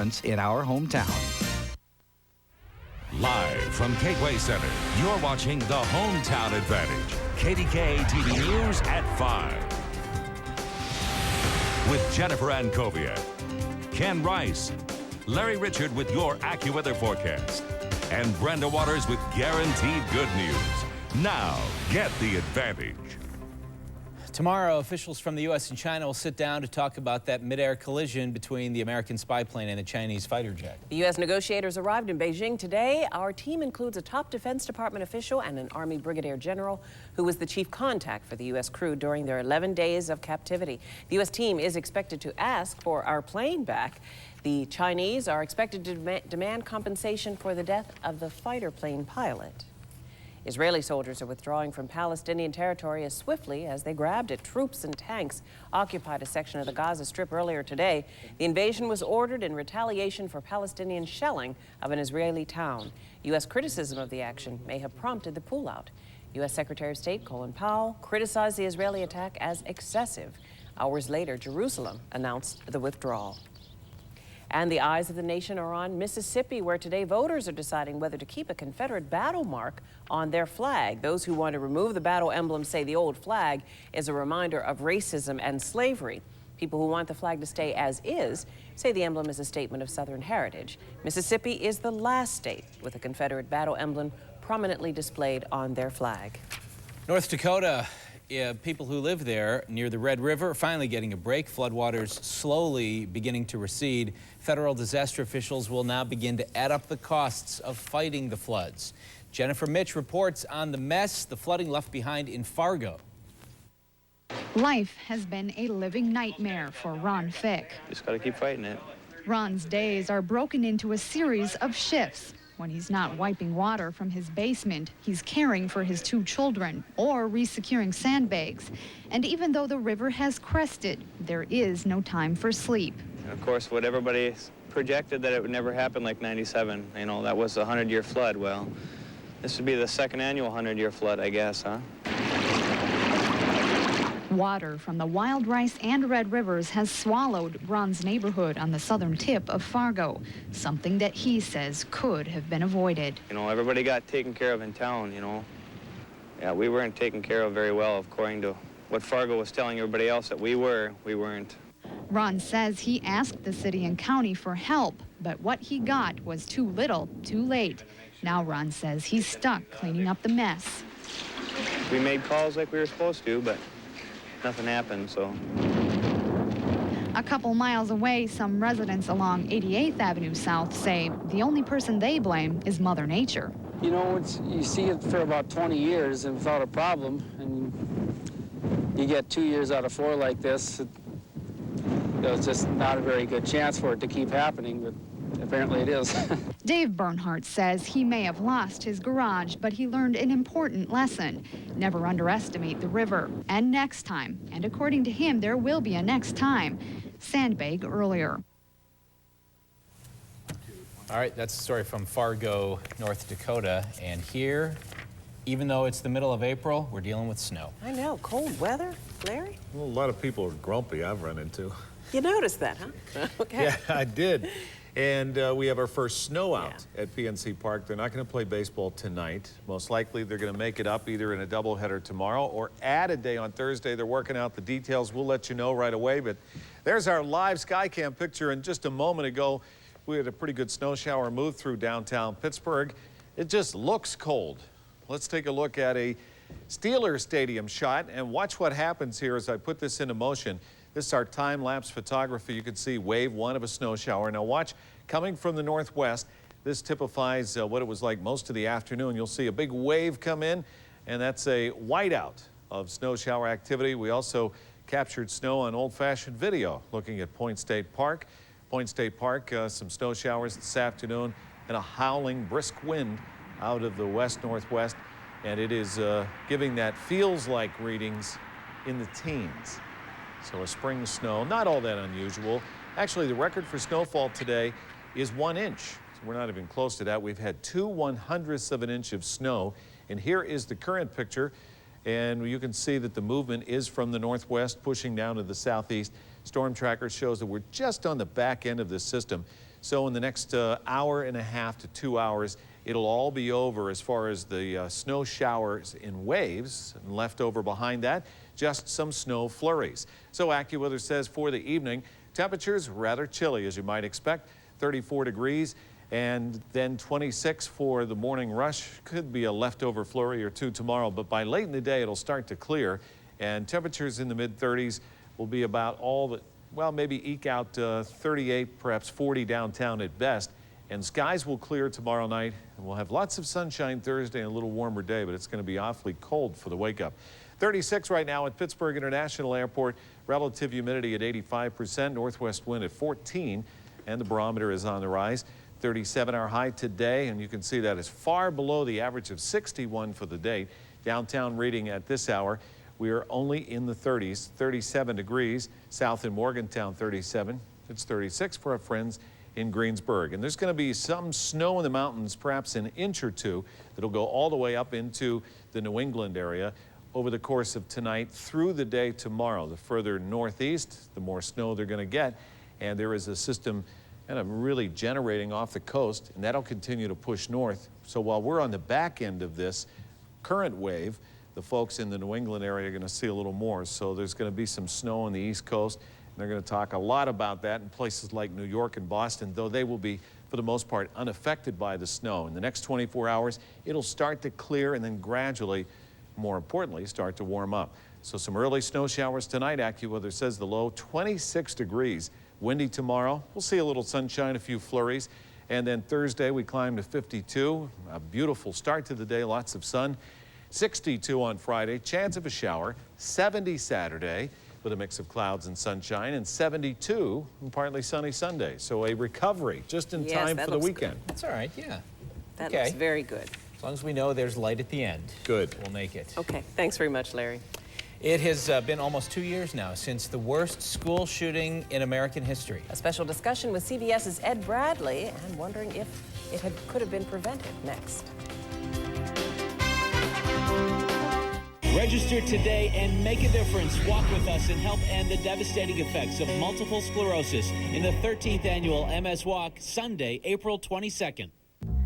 in our hometown. Live from Gateway Center, you're watching the Hometown Advantage. KDKA TV News at 5. With Jennifer Ankovia, Ken Rice, Larry Richard with your AccuWeather forecast, and Brenda Waters with guaranteed good news. Now, get the advantage. Tomorrow, officials from the U.S. and China will sit down to talk about that mid-air collision between the American spy plane and the Chinese fighter jet. The U.S. negotiators arrived in Beijing today. Our team includes a top Defense Department official and an Army brigadier general who was the chief contact for the U.S. crew during their 11 days of captivity. The U.S. team is expected to ask for our plane back. The Chinese are expected to demand compensation for the death of the fighter plane pilot. Israeli soldiers are withdrawing from Palestinian territory as swiftly as they grabbed at troops and tanks occupied a section of the Gaza Strip earlier today. The invasion was ordered in retaliation for Palestinian shelling of an Israeli town. U.S. criticism of the action may have prompted the pullout. U.S. Secretary of State Colin Powell criticized the Israeli attack as excessive. Hours later, Jerusalem announced the withdrawal. And the eyes of the nation are on Mississippi, where today voters are deciding whether to keep a Confederate battle mark on their flag. Those who want to remove the battle emblem say the old flag is a reminder of racism and slavery. People who want the flag to stay as is say the emblem is a statement of Southern heritage. Mississippi is the last state with a Confederate battle emblem prominently displayed on their flag. North Dakota. People who live there near the Red River are finally getting a break. Floodwaters slowly beginning to recede. Federal disaster officials will now begin to add up the costs of fighting the floods. Jennifer Mitch reports on the mess the flooding left behind in Fargo. Life has been a living nightmare for Ron Fick. Just got to keep fighting it. Ron's days are broken into a series of shifts. When he's not wiping water from his basement, he's caring for his 2 children or resecuring sandbags. And even though the river has crested, there is no time for sleep. And of course, what everybody projected that it would never happen like 97, you know, that was a 100-year flood. Well, this would be the second annual 100-year flood, I guess, huh? Water from the Wild Rice and Red Rivers has swallowed Ron's neighborhood on the southern tip of Fargo, something that he says could have been avoided. You know, everybody got taken care of in town, you know. Yeah, we weren't taken care of very well, according to what Fargo was telling everybody else that we weren't. Ron says he asked the city and county for help, but what he got was too little, too late. Now Ron says he's stuck cleaning up the mess. We made calls like we were supposed to, but nothing happened, so. A couple miles away, some residents along 88th Avenue South say the only person they blame is Mother Nature. You know, you see it for about 20 years and without a problem, and you get 2 years out of 4 like this, it's just not a very good chance for it to keep happening, but apparently it is. Dave Bernhardt says he may have lost his garage, but he learned an important lesson. Never underestimate the river. And next time, and according to him, there will be a next time, sandbag earlier. All right, that's a story from Fargo, North Dakota. And here, even though it's the middle of April, we're dealing with snow. I know, cold weather, Larry? Well, a lot of people are grumpy I've run into. You noticed that, huh? Okay. Yeah, I did. And we have our first snow out at PNC Park. They're not going to play baseball tonight. Most likely they're going to make it up either in a doubleheader tomorrow or add a day on Thursday. They're working out the details. We'll let you know right away. But there's our live Skycam picture. And just a moment ago, we had a pretty good snow shower move through downtown Pittsburgh. It just looks cold. Let's take a look at a Steelers Stadium shot and watch what happens here as I put this into motion. This is our time-lapse photography. You can see wave 1 of a snow shower. Now watch, coming from the northwest, this typifies what it was like most of the afternoon. You'll see a big wave come in, and that's a whiteout of snow shower activity. We also captured snow on old-fashioned video, looking at Point State Park. Point State Park, some snow showers this afternoon and a howling brisk wind out of the west-northwest, and it is giving that feels like readings in the teens. So a spring snow, not all that unusual. Actually, the record for snowfall today is 1 inch. So we're not even close to that. We've had 2/100ths of an inch of snow. And here is the current picture. And you can see that the movement is from the northwest pushing down to the southeast. Storm Tracker shows that we're just on the back end of this system. So in the next hour and a half to 2 hours, it'll all be over as far as the snow showers in waves, and left over behind that, just some snow flurries. So AccuWeather says for the evening, temperatures rather chilly as you might expect, 34 degrees, and then 26 for the morning rush. Could be a leftover flurry or two tomorrow, but by late in the day, it'll start to clear, and temperatures in the mid-30s will be about all that, well, maybe eke out 38, perhaps 40 downtown at best. And skies will clear tomorrow night, and we'll have lots of sunshine Thursday and a little warmer day, but it's going to be awfully cold for the wake-up. 36 right now at Pittsburgh International Airport, relative humidity at 85%, northwest wind at 14, and the barometer is on the rise. 37 our high today, and you can see that is far below the average of 61 for the day. Downtown reading at this hour, we are only in the 30s, 37 degrees. South in Morgantown, 37. It's 36 for our friends in Greensburg. And there's going to be some snow in the mountains, perhaps an inch or two, that'll go all the way up into the New England area over the course of tonight through the day tomorrow. The further northeast, the more snow they're going to get. And there is a system kind of really generating off the coast, and that'll continue to push north. So while we're on the back end of this current wave, the folks in the New England area are going to see a little more. So there's going to be some snow on the East Coast. And they're going to talk a lot about that in places like New York and Boston, though they will be, for the most part, unaffected by the snow. In the next 24 hours, it'll start to clear and then gradually, more importantly, start to warm up. So some early snow showers tonight. AccuWeather says the low 26 degrees. Windy tomorrow. We'll see a little sunshine, a few flurries. And then Thursday, we climb to 52. A beautiful start to the day, lots of sun. 62 on Friday, chance of a shower. 70 Saturday with a mix of clouds and sunshine, and 72 and partly sunny Sunday. So a recovery just in time for the weekend. Good. That's all right, yeah. That looks very good. As long as we know there's light at the end. Good. We'll make it. Okay, thanks very much, Larry. It has been almost 2 years now since the worst school shooting in American history. A special discussion with CBS's Ed Bradley and wondering if it could have been prevented next. Register today and make a difference. Walk with us and help end the devastating effects of multiple sclerosis in the 13th annual MS Walk, Sunday, April 22nd.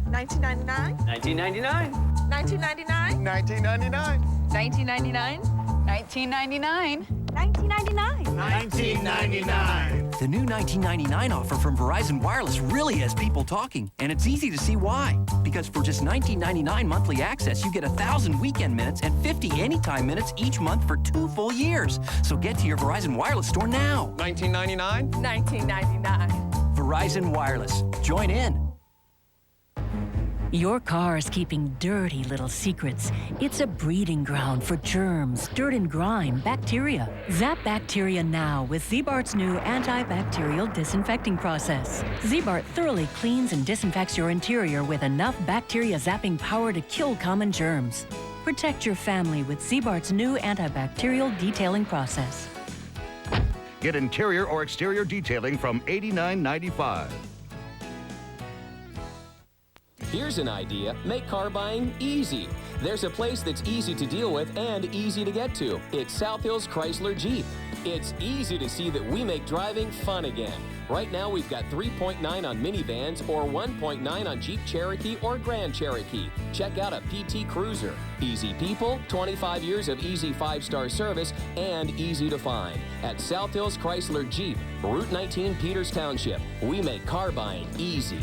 1999. 1999. 1999. 1999. 1999. 1999. 1999. 1999. The new 1999 offer from Verizon Wireless really has people talking, and it's easy to see why. Because for just $19.99 monthly access, you get 1,000 weekend minutes and 50 anytime minutes each month for 2 full years. So get to your Verizon Wireless store now. 1999. 1999. Verizon Wireless. Join in. Your car is keeping dirty little secrets. It's a breeding ground for germs, dirt and grime, bacteria. Zap bacteria now with Z-Bart's new antibacterial disinfecting process. Z-Bart thoroughly cleans and disinfects your interior with enough bacteria zapping power to kill common germs. Protect your family with Z-Bart's new antibacterial detailing process. Get interior or exterior detailing from $89.95. Here's an idea. Make car buying easy. There's a place that's easy to deal with and easy to get to. It's South Hills Chrysler Jeep. It's easy to see that we make driving fun again. Right now, we've got 3.9 on minivans or 1.9 on Jeep Cherokee or Grand Cherokee. Check out a PT Cruiser. Easy people, 25 years of easy 5-star service, and easy to find. At South Hills Chrysler Jeep, Route 19, Peters Township. We make car buying easy.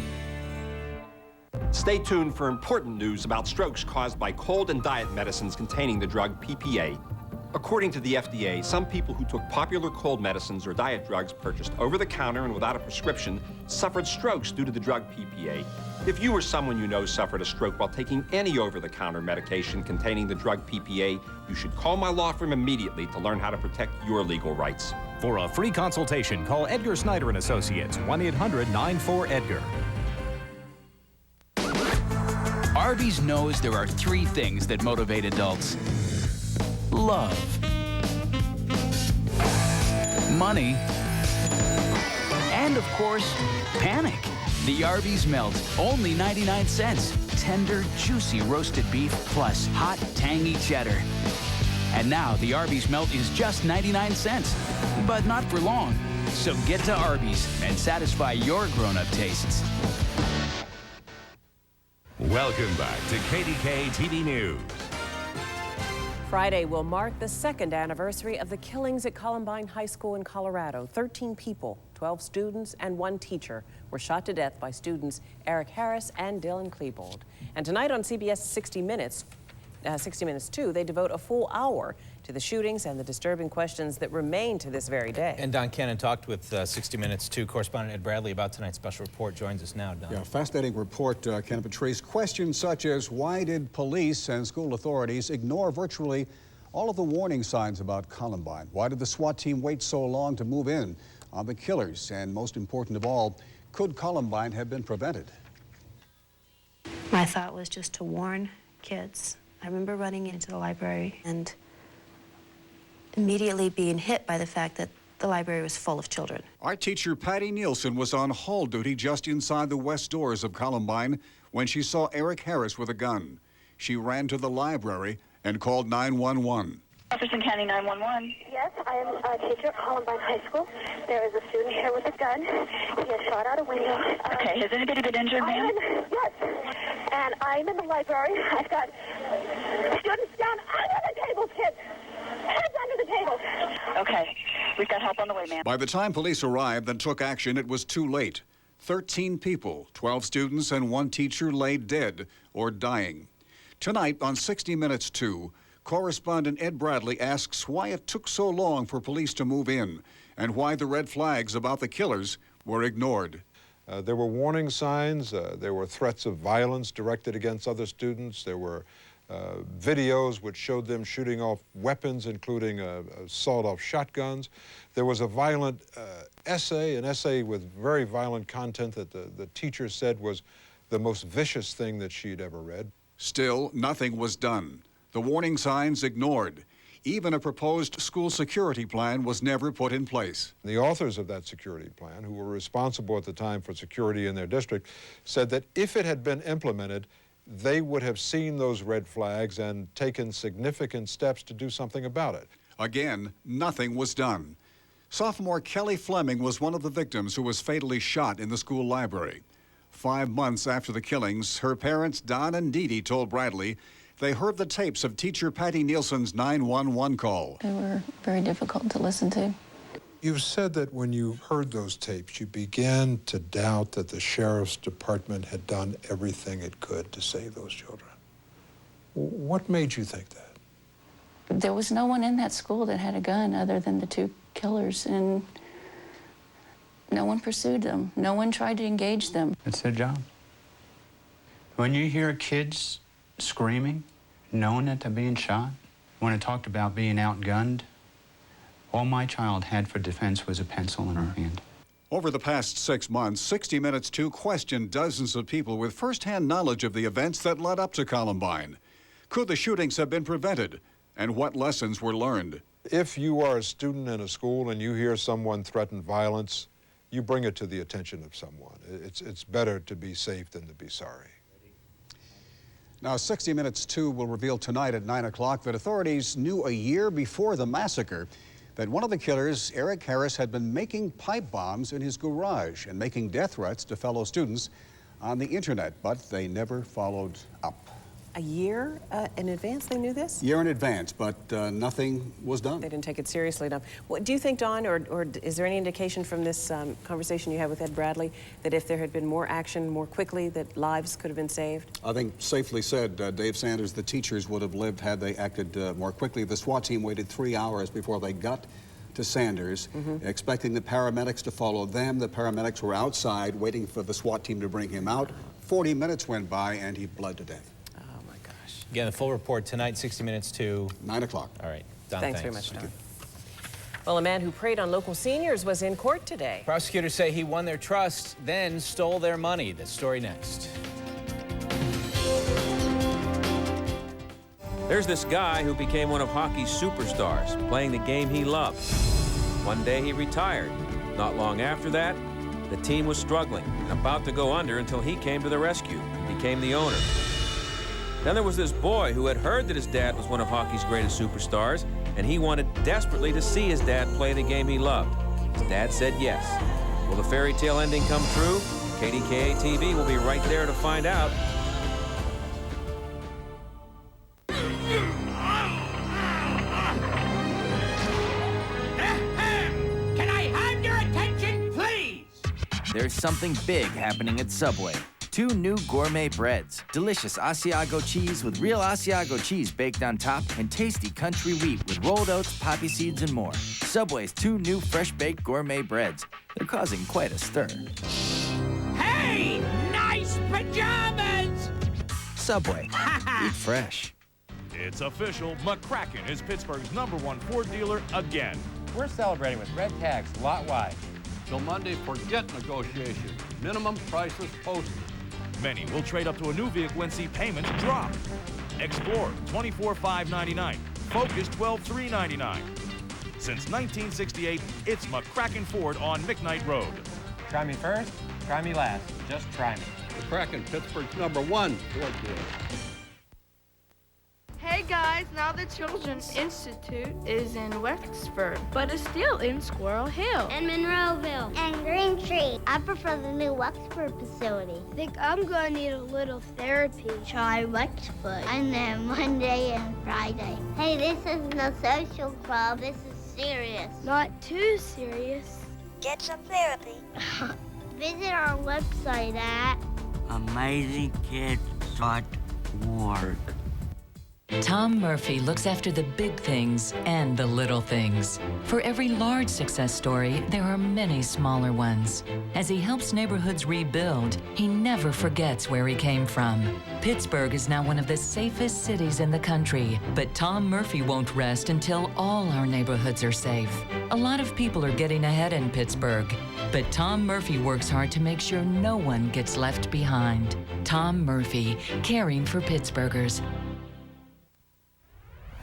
Stay tuned for important news about strokes caused by cold and diet medicines containing the drug PPA. According to the FDA, some people who took popular cold medicines or diet drugs purchased over-the-counter and without a prescription suffered strokes due to the drug PPA. If you or someone you know suffered a stroke while taking any over-the-counter medication containing the drug PPA, you should call my law firm immediately to learn how to protect your legal rights. For a free consultation, call Edgar Snyder & Associates, 1-800-94-EDGAR. Arby's knows there are 3 things that motivate adults. Love, money, and of course, panic. The Arby's Melt, only 99 cents. Tender, juicy roasted beef plus hot, tangy cheddar. And now the Arby's Melt is just 99 cents, but not for long. So get to Arby's and satisfy your grown-up tastes. Welcome back to KDKA TV News. Friday will mark the second anniversary of the killings at Columbine High School in Colorado. 13 people, 12 students, and 1 teacher were shot to death by students Eric Harris and Dylan Klebold. And tonight on CBS 60 Minutes 2, they devote a full hour to the shootings and the disturbing questions that remain to this very day. And Don Cannon talked with 60 Minutes 2 correspondent Ed Bradley about tonight's special report. Joins us now, Don. Yeah, fascinating report, Ken. It traces questions such as why did police and school authorities ignore virtually all of the warning signs about Columbine? Why did the SWAT team wait so long to move in on the killers? And most important of all, could Columbine have been prevented? My thought was just to warn kids. I remember running into the library and immediately being hit by the fact that the library was full of children. Our teacher, Patty Nielsen, was on hall duty just inside the west doors of Columbine when she saw Eric Harris with a gun. She ran to the library and called 911. Jefferson County 911. Yes, I am a teacher at Columbine High School. There is a student here with a gun. He has shot out a window. Okay, has anybody been injured, ma'am? Yes, and I'm in the library. I've got students down under the tables, kids. Heads under the tables. Okay, we've got help on the way, ma'am. By the time police arrived and took action, it was too late. 13 people, 12 students, and 1 teacher lay dead or dying. Tonight on 60 Minutes 2, correspondent Ed Bradley asks why it took so long for police to move in and why the red flags about the killers were ignored. There were warning signs. There were threats of violence directed against other students. There were videos which showed them shooting off weapons, including sawed-off shotguns. There was a violent an essay with very violent content that the teacher said was the most vicious thing that she'd ever read. Still, nothing was done. The warning signs ignored. Even a proposed school security plan was never put in place. The authors of that security plan, who were responsible at the time for security in their district, said that if it had been implemented, they would have seen those red flags and taken significant steps to do something about it. Again, nothing was done. Sophomore Kelly Fleming was one of the victims who was fatally shot in the school library. 5 months after the killings, her parents, Don and Dee Dee, told Bradley they heard the tapes of teacher Patty Nielsen's 911 call. They were very difficult to listen to. You've said that when you heard those tapes, you began to doubt that the sheriff's department had done everything it could to save those children. What made you think that? There was no one in that school that had a gun other than the 2 killers, and no one pursued them. No one tried to engage them. It's their job. When you hear kids screaming, knowing that they're being shot, when it talked about being outgunned, all my child had for defense was a pencil in her hand. Over the past 6 months, 60 Minutes 2 questioned dozens of people with firsthand knowledge of the events that led up to Columbine. Could the shootings have been prevented? And what lessons were learned? If you are a student in a school and you hear someone threaten violence, you bring it to the attention of someone. It's better to be safe than to be sorry. Now, 60 Minutes 2 will reveal tonight at 9 o'clock that authorities knew a year before the massacre that one of the killers, Eric Harris, had been making pipe bombs in his garage and making death threats to fellow students on the internet, but they never followed up. A year in advance they knew this? Year in advance, but nothing was done. They didn't take it seriously enough. What, do you think, Don, or is there any indication from this conversation you had with Ed Bradley that if there had been more action more quickly, that lives could have been saved? I think safely said, Dave Sanders, the teachers would have lived had they acted more quickly. The SWAT team waited 3 hours before they got to Sanders, expecting the paramedics to follow them. The paramedics were outside waiting for the SWAT team to bring him out. 40 minutes went by and he bled to death. Again, the full report tonight, 60 Minutes to 9 o'clock. All right. Don, thanks very much, Don. Well, a man who preyed on local seniors was in court today. Prosecutors say he won their trust, then stole their money. The story next. There's this guy who became one of hockey's superstars, playing the game he loved. One day he retired. Not long after that, the team was struggling and about to go under until he came to the rescue and became the owner. Then there was this boy who had heard that his dad was one of hockey's greatest superstars, and he wanted desperately to see his dad play the game he loved. His dad said yes. Will the fairy tale ending come true? KDKA TV will be right there to find out. Can I have your attention, please? There's something big happening at Subway. 2 new gourmet breads, delicious Asiago cheese with real Asiago cheese baked on top, and tasty country wheat with rolled oats, poppy seeds, and more. Subway's 2 new fresh-baked gourmet breads. They're causing quite a stir. Hey, nice pajamas! Subway, eat fresh. It's official, McCracken is Pittsburgh's #1 Ford dealer again. We're celebrating with red tags lot-wide. Till Monday, forget negotiations. Minimum prices posted. Many will trade up to a new vehicle when see payments drop. Explorer, $24,599. Focus, $12,399. Since 1968, it's McCracken Ford on McKnight Road. Try me first, try me last. Just try me. McCracken, Pittsburgh's #1 Ford dealer. Hey guys, now the Children's Institute is in Wexford, but it's still in Squirrel Hill. And Monroeville. And Green Tree. I prefer the new Wexford facility. Think I'm gonna need a little therapy. Try Wexford. And then Monday and Friday. Hey, this isn't a social club. This is serious. Not too serious. Get some therapy. Visit our website at AmazingKids.org. Tom Murphy looks after the big things and the little things. For every large success story, there are many smaller ones. As he helps neighborhoods rebuild, he never forgets where he came from. Pittsburgh is now one of the safest cities in the country, but Tom Murphy won't rest until all our neighborhoods are safe. A lot of people are getting ahead in Pittsburgh, but Tom Murphy works hard to make sure no one gets left behind. Tom Murphy, caring for Pittsburghers.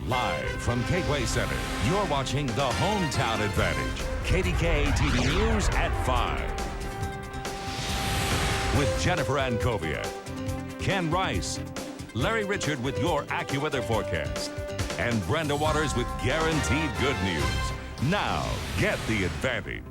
Live from Gateway Center, you're watching the Hometown Advantage. KDKA TV News at 5. With Jennifer Ancovia, Ken Rice, Larry Richard with your AccuWeather forecast, and Brenda Waters with guaranteed good news. Now, get the advantage.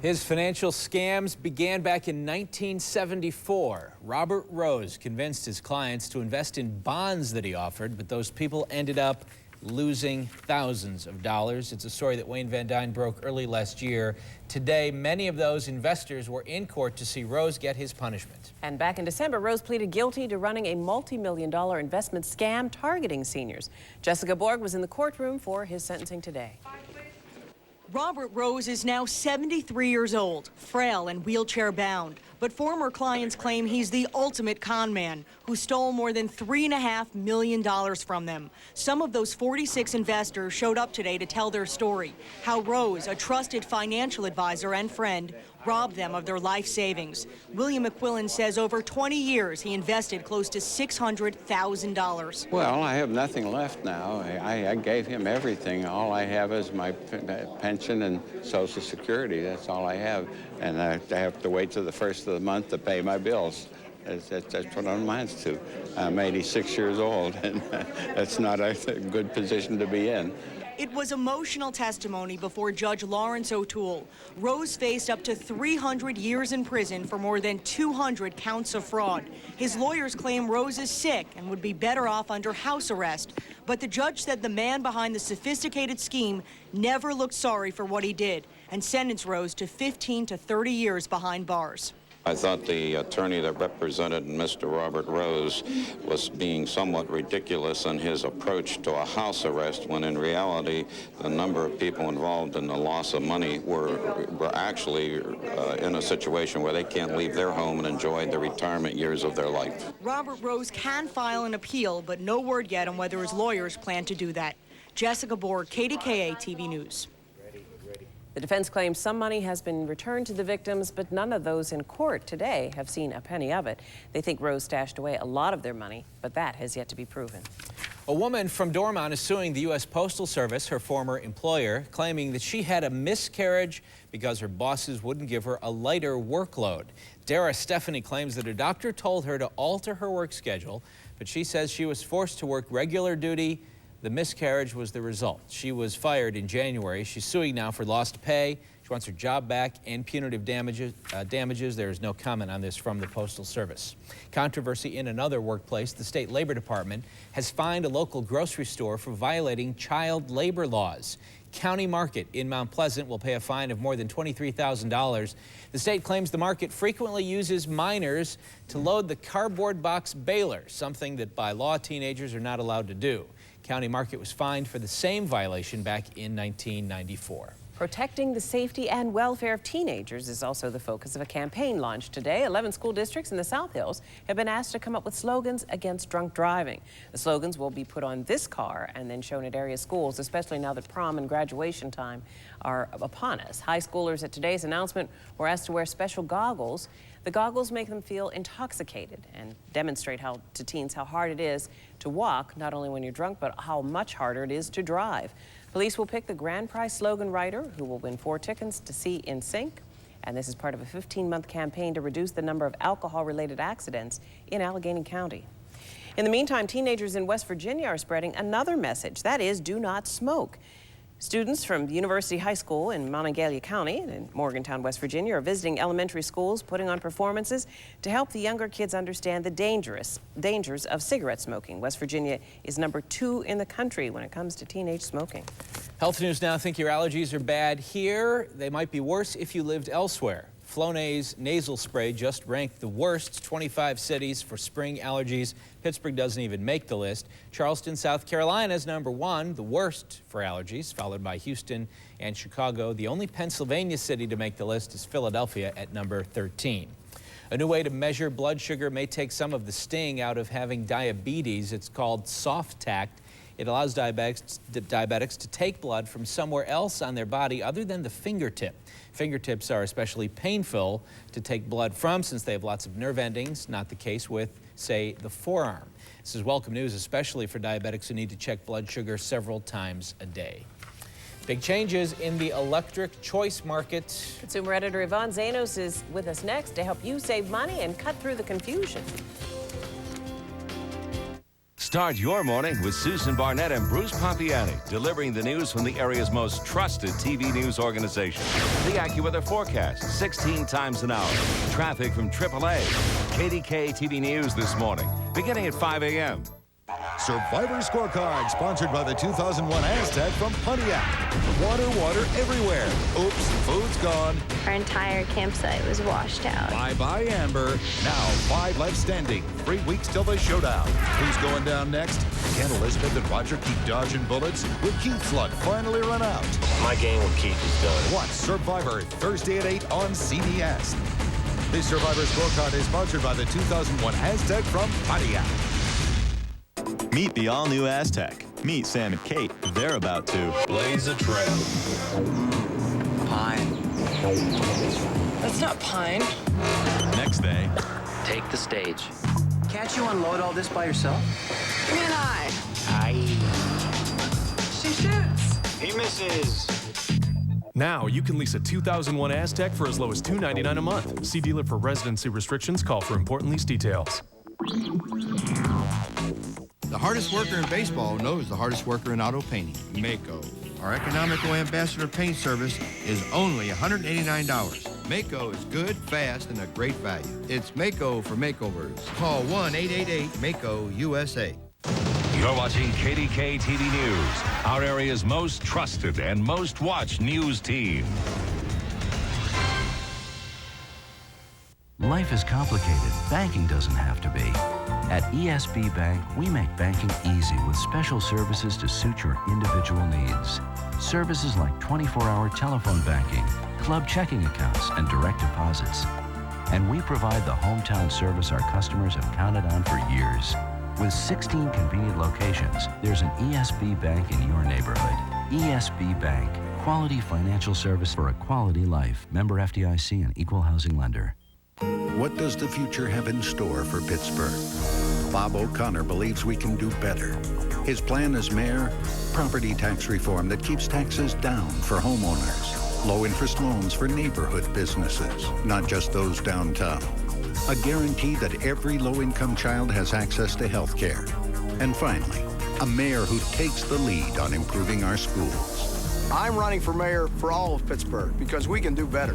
His financial scams began back in 1974. Robert Rose convinced his clients to invest in bonds that he offered, but those people ended up losing thousands of dollars. It's a story that Wayne Van Dyne broke early last year. Today, many of those investors were in court to see Rose get his punishment. And back in December, Rose pleaded guilty to running a multi-million-dollar investment scam targeting seniors. Jessica Borg was in the courtroom for his sentencing today. Robert Rose is now 73 years old, frail and wheelchair-bound. But former clients claim he's the ultimate con man who stole more than $3.5 million from them. Some of those 46 investors showed up today to tell their story, how Rose, a trusted financial advisor and friend, robbed them of their life savings. William McQuillan says over 20 years he invested close to $600,000. Well, I have nothing left now. I gave him everything. All I have is my pension and Social Security. That's all I have. And I have to wait till the first of the month to pay my bills. That's what I'm amounts to. I'm 86 years old, and that's not a good position to be in. It was emotional testimony before Judge Lawrence O'Toole. Rose faced up to 300 years in prison for more than 200 counts of fraud. His lawyers claim Rose is sick and would be better off under house arrest. But the judge said the man behind the sophisticated scheme never looked sorry for what he did and sentenced Rose to 15 to 30 years behind bars. I thought the attorney that represented Mr. Robert Rose was being somewhat ridiculous in his approach to a house arrest, when in reality the number of people involved in the loss of money were actually in a situation where they can't leave their home and enjoy the retirement years of their life. Robert Rose can file an appeal, but no word yet on whether his lawyers plan to do that. Jessica Borg, KDKA TV News. The defense claims some money has been returned to the victims, but none of those in court today have seen a penny of it. They think Rose stashed away a lot of their money, but that has yet to be proven. A woman from Dormont is suing the U.S. Postal Service, her former employer, claiming that she had a miscarriage because her bosses wouldn't give her a lighter workload. Dara Stephanie claims that a doctor told her to alter her work schedule, but she says she was forced to work regular duty The miscarriage was the result. She was fired in January. She's suing now for lost pay. She wants her job back and punitive damages. There is no comment on this from the Postal Service. Controversy in another workplace. The state Labor Department has fined a local grocery store for violating child labor laws. County Market in Mount Pleasant will pay a fine of more than $23,000. The state claims the market frequently uses minors to load the cardboard box baler, something that by law teenagers are not allowed to do. County Market was fined for the same violation back in 1994. Protecting the safety and welfare of teenagers is also the focus of a campaign launched today. 11 school districts in the South Hills have been asked to come up with slogans against drunk driving. The slogans will be put on this car and then shown at area schools, especially now that prom and graduation time are upon us. High schoolers at today's announcement were asked to wear special goggles. The goggles make them feel intoxicated and demonstrate to teens how hard it is to walk, not only when you're drunk, but how much harder it is to drive. Police will pick the grand prize slogan writer, who will win 4 tickets to see In Sync. And this is part of a 15-month campaign to reduce the number of alcohol-related accidents in Allegheny County. In the meantime, teenagers in West Virginia are spreading another message. That is, do not smoke. Students from University High School in Monongalia County in Morgantown, West Virginia, are visiting elementary schools, putting on performances to help the younger kids understand the dangers of cigarette smoking. West Virginia is number 2 in the country when it comes to teenage smoking. Health news now. Think your allergies are bad here? They might be worse if you lived elsewhere. Flonase nasal spray just ranked the worst 25 cities for spring allergies. Pittsburgh doesn't even make the list. Charleston, South Carolina is number 1, the worst for allergies, followed by Houston and Chicago. The only Pennsylvania city to make the list is Philadelphia at number 13. A new way to measure blood sugar may take some of the sting out of having diabetes. It's called soft tact. It allows diabetics to take blood from somewhere else on their body other than the fingertip. Fingertips are especially painful to take blood from since they have lots of nerve endings, not the case with, say, the forearm. This is welcome news, especially for diabetics who need to check blood sugar several times a day. Big changes in the electric choice market. Consumer editor Yvonne Zanos is with us next to help you save money and cut through the confusion. Start your morning with Susan Barnett and Bruce Pompiani, delivering the news from the area's most trusted TV news organization. The AccuWeather forecast, 16 times an hour. Traffic from AAA. KDKA TV News this morning, beginning at 5 a.m. Survivor Scorecard, sponsored by the 2001 Aztec from Pontiac. Water everywhere. Oops, food's gone. Our entire campsite was washed out. Bye-bye, Amber. Now, 5 left standing. 3 weeks till the showdown. Who's going down next? Can Elizabeth and Roger keep dodging bullets? Will Keith's luck finally run out? My game with Keith is done. Watch Survivor Thursday at 8 on CBS. This Survivor Scorecard is sponsored by the 2001 Aztec from Pontiac. Meet the all-new Aztec. Meet Sam and Kate. They're about to blaze a trail. Pine. That's not pine. Next they take the stage. Can't you unload all this by yourself? Give me an eye. Aye. She shoots. He misses. Now you can lease a 2001 Aztec for as low as $299 a month. See dealer for residency restrictions. Call for important lease details. The hardest worker in baseball knows the hardest worker in auto painting, Mako. Our economical ambassador paint service is only $189. Mako is good, fast, and a great value. It's Mako for makeovers. Call 1-888-MAKO-USA. You're watching KDKA TV News, our area's most trusted and most watched news team. Life is complicated. Banking doesn't have to be. At ESB Bank, we make banking easy with special services to suit your individual needs. Services like 24-hour telephone banking, club checking accounts, and direct deposits. And we provide the hometown service our customers have counted on for years. With 16 convenient locations, there's an ESB Bank in your neighborhood. ESB Bank, quality financial service for a quality life. Member FDIC and equal housing lender. What does the future have in store for Pittsburgh? Bob O'Connor believes we can do better. His plan as mayor, property tax reform that keeps taxes down for homeowners, low-interest loans for neighborhood businesses, not just those downtown, a guarantee that every low-income child has access to health care, and finally, A mayor who takes the lead on improving our schools. I'm running for mayor for all of Pittsburgh because we can do better.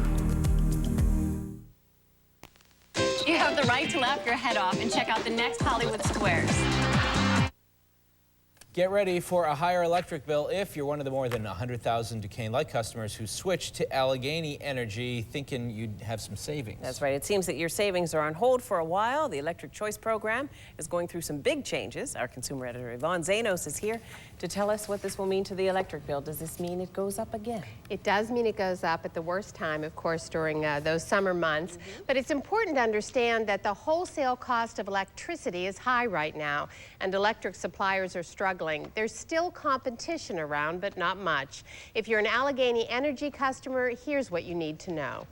You have the right to laugh your head off and check out the next Hollywood Squares. Get ready for a higher electric bill if you're one of the more than 100,000 Duquesne Light customers who switched to Allegheny Energy thinking you'd have some savings. That's right. It seems that your savings are on hold for a while. The Electric Choice Program is going through some big changes. Our consumer editor, Yvonne Zanos, is here to tell us what this will mean to the electric bill. Does this mean it goes up again? It does mean it goes up at the worst time, of course, during those summer months. But it's important to understand that the wholesale cost of electricity is high right now, and electric suppliers are struggling. There's still competition around, but not much. If you're an Allegheny Energy customer, here's what you need to know.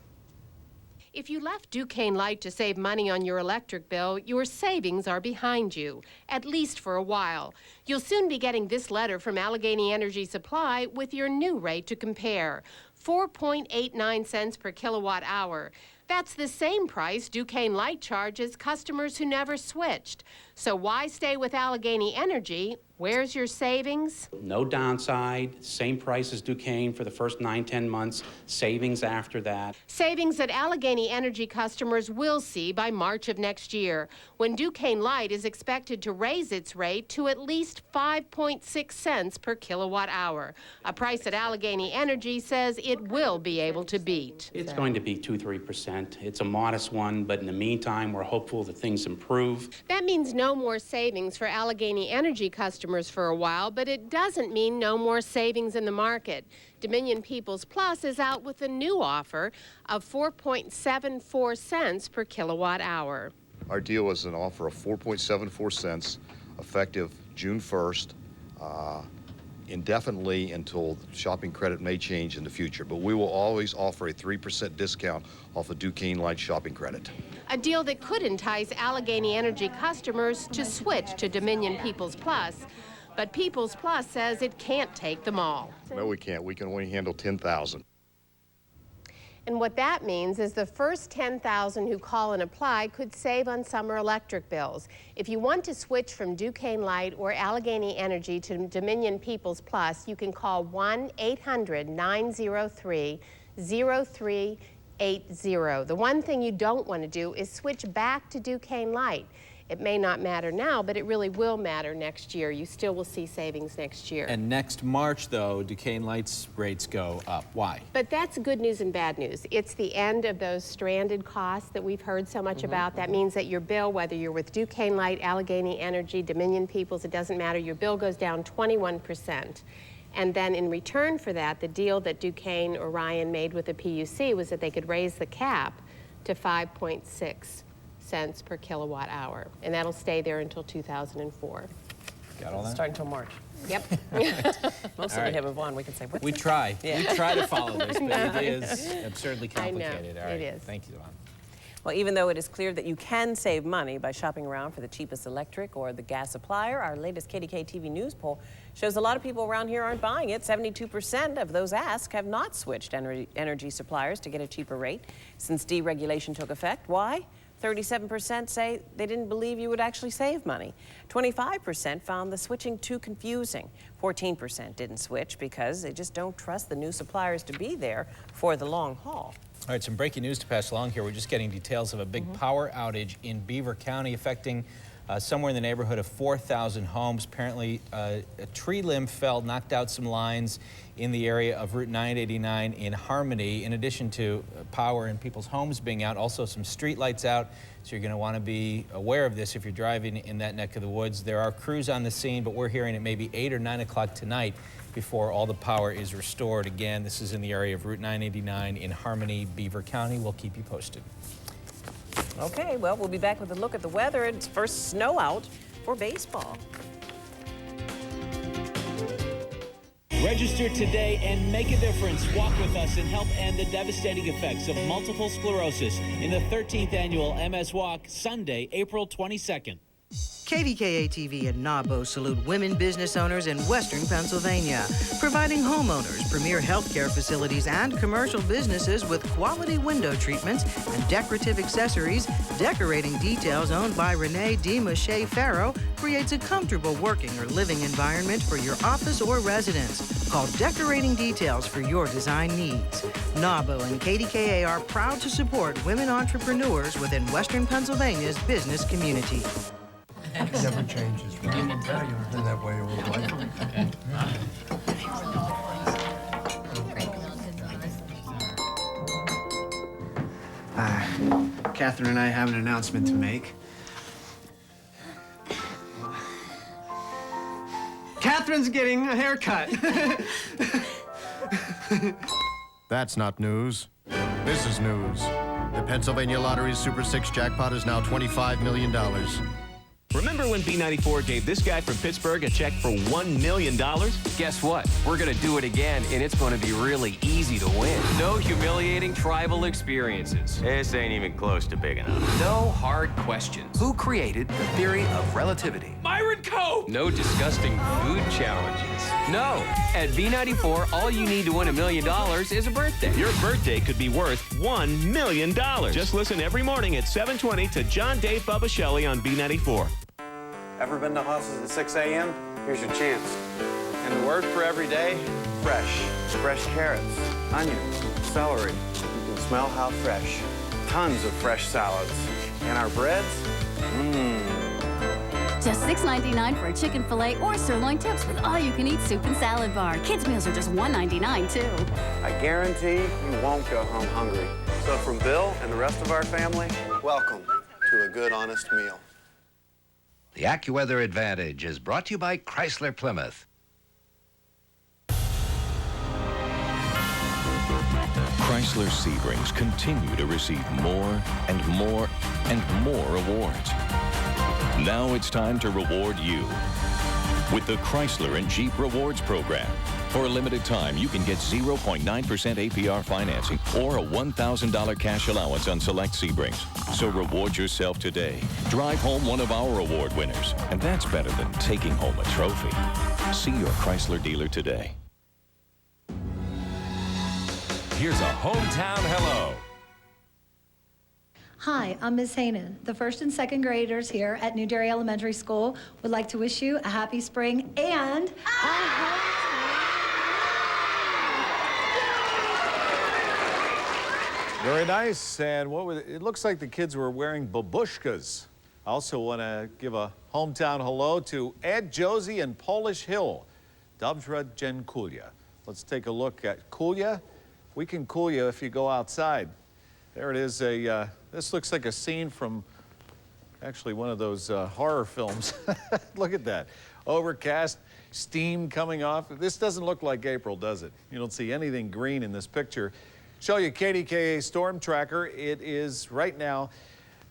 If you left Duquesne Light to save money on your electric bill, your savings are behind you, at least for a while. You'll soon be getting this letter from Allegheny Energy Supply with your new rate to compare, 4.89 cents per kilowatt hour. That's the same price Duquesne Light charges customers who never switched. So why stay with Allegheny Energy? Where's your savings? No downside, same price as Duquesne for the first 9-10 months, savings after that. Savings that Allegheny Energy customers will see by March of next year, when Duquesne Light is expected to raise its rate to at least 5.6 cents per kilowatt hour, a price that Allegheny Energy says it will be able to beat. It's going to be 2-3%. It's a modest one, but in the meantime, we're hopeful that things improve. That means no more savings for Allegheny Energy customers for a while, but it doesn't mean no more savings in the market. Dominion Peoples Plus is out with a new offer of 4.74 cents per kilowatt hour. Our deal is an offer of 4.74 cents effective June 1st, indefinitely until shopping credit may change in the future, but we will always offer a 3% discount off of Duquesne Light shopping credit. A deal that could entice Allegheny Energy customers to switch to Dominion Peoples Plus. But Peoples Plus says it can't take them all. No, we can't. We can only handle 10,000. And what that means is the first 10,000 who call and apply could save on summer electric bills. If you want to switch from Duquesne Light or Allegheny Energy to Dominion Peoples Plus, you can call 1-800-903-0380. The one thing you don't want to do is switch back to Duquesne Light. It may not matter now, but it really will matter next year. You still will see savings next year. And next March, though, Duquesne Light's rates go up. Why? But that's good news and bad news. It's the end of those stranded costs that we've heard so much about. That means that your bill, whether you're with Duquesne Light, Allegheny Energy, Dominion Peoples, it doesn't matter, your bill goes down 21%. And then in return for that, the deal that Duquesne or Ryan made with the PUC was that they could raise the cap to 5.6 cents per kilowatt hour. And that'll stay there until 2004. Got all that? Start until March. Yep. Most of we have Yvonne, we can say, what's We that? try. Yeah. We try to follow this, but it is absurdly complicated. I know, All right. it is. Thank you, Yvonne. Well, even though it is clear that you can save money by shopping around for the cheapest electric or the gas supplier, our latest KDKA TV news poll shows a lot of people around here aren't buying it. 72% of those asked have not switched energy suppliers to get a cheaper rate since deregulation took effect. Why? 37% say they didn't believe you would actually save money. 25% found the switching too confusing. 14% didn't switch because they just don't trust the new suppliers to be there for the long haul. All right, some breaking news to pass along here. We're just getting details of a big power outage in Beaver County affecting somewhere in the neighborhood of 4,000 homes. Apparently, a tree limb fell, knocked out some lines in the area of Route 989 in Harmony. In addition to power in people's homes being out, also some street lights out. So you're going to want to be aware of this if you're driving in that neck of the woods. There are crews on the scene, but we're hearing it may be 8 or 9 o'clock tonight before all the power is restored. Again, this is in the area of Route 989 in Harmony, Beaver County. We'll keep you posted. Okay, well, we'll be back with a look at the weather. It's first snow out for baseball. Register today and make a difference. Walk with us and help end the devastating effects of multiple sclerosis in the 13th annual MS Walk, Sunday, April 22nd. KDKA TV and NABO salute women business owners in Western Pennsylvania, providing homeowners premier healthcare facilities and commercial businesses with quality window treatments and decorative accessories. Decorating Details, owned by Renee DeMache Farrow, creates a comfortable working or living environment for your office or residence. Call Decorating Details for your design needs. NABO and KDKA are proud to support women entrepreneurs within Western Pennsylvania's business community. It never changes, right? Been that way all life. Catherine and I have an announcement to make. Catherine's getting a haircut. That's not news. This is news. The Pennsylvania Lottery's Super 6 jackpot is now $25 million. Remember when B94 gave this guy from Pittsburgh a check for $1 million? Guess what? We're going to do it again, and it's going to be really easy to win. No humiliating tribal experiences. This ain't even close to big enough. No hard questions. Who created the theory of relativity? Myron Coe! No disgusting food challenges. No. At B94, all you need to win $1 million is a birthday. Your birthday could be worth $1 million. Just listen every morning at 7:20 to John Dave Bubba Shelley on B94. Ever been to Haas's at 6 a.m.? Here's your chance. And the word for every day, fresh. Fresh carrots, onions, celery. You can smell how fresh. Tons of fresh salads. And our breads, Just $6.99 for a chicken fillet or sirloin tips with all-you-can-eat soup and salad bar. Kids' meals are just $1.99, too. I guarantee you won't go home hungry. So from Bill and the rest of our family, welcome to a good, honest meal. The AccuWeather Advantage is brought to you by Chrysler Plymouth. Chrysler Seabrings continue to receive more and more and more awards. Now it's time to reward you with the Chrysler and Jeep Rewards Program. For a limited time, you can get 0.9% APR financing or a $1,000 cash allowance on select Seabrings. So reward yourself today. Drive home one of our award winners. And that's better than taking home a trophy. See your Chrysler dealer today. Here's a hometown hello. Hi, I'm Ms. Hainan. The first and second graders here at New Derry Elementary School would like to wish you a happy spring and Very nice, and it looks like the kids were wearing babushkas. I also want to give a hometown hello to Ed Josie and Polish Hill. Dobrze dziękuję. Let's take a look at Kulia. We can cool you if you go outside. There it is. This looks like a scene from actually one of those horror films. Look at that. Overcast, steam coming off. This doesn't look like April, does it? You don't see anything green in this picture. Show you KDKA storm tracker. It is right now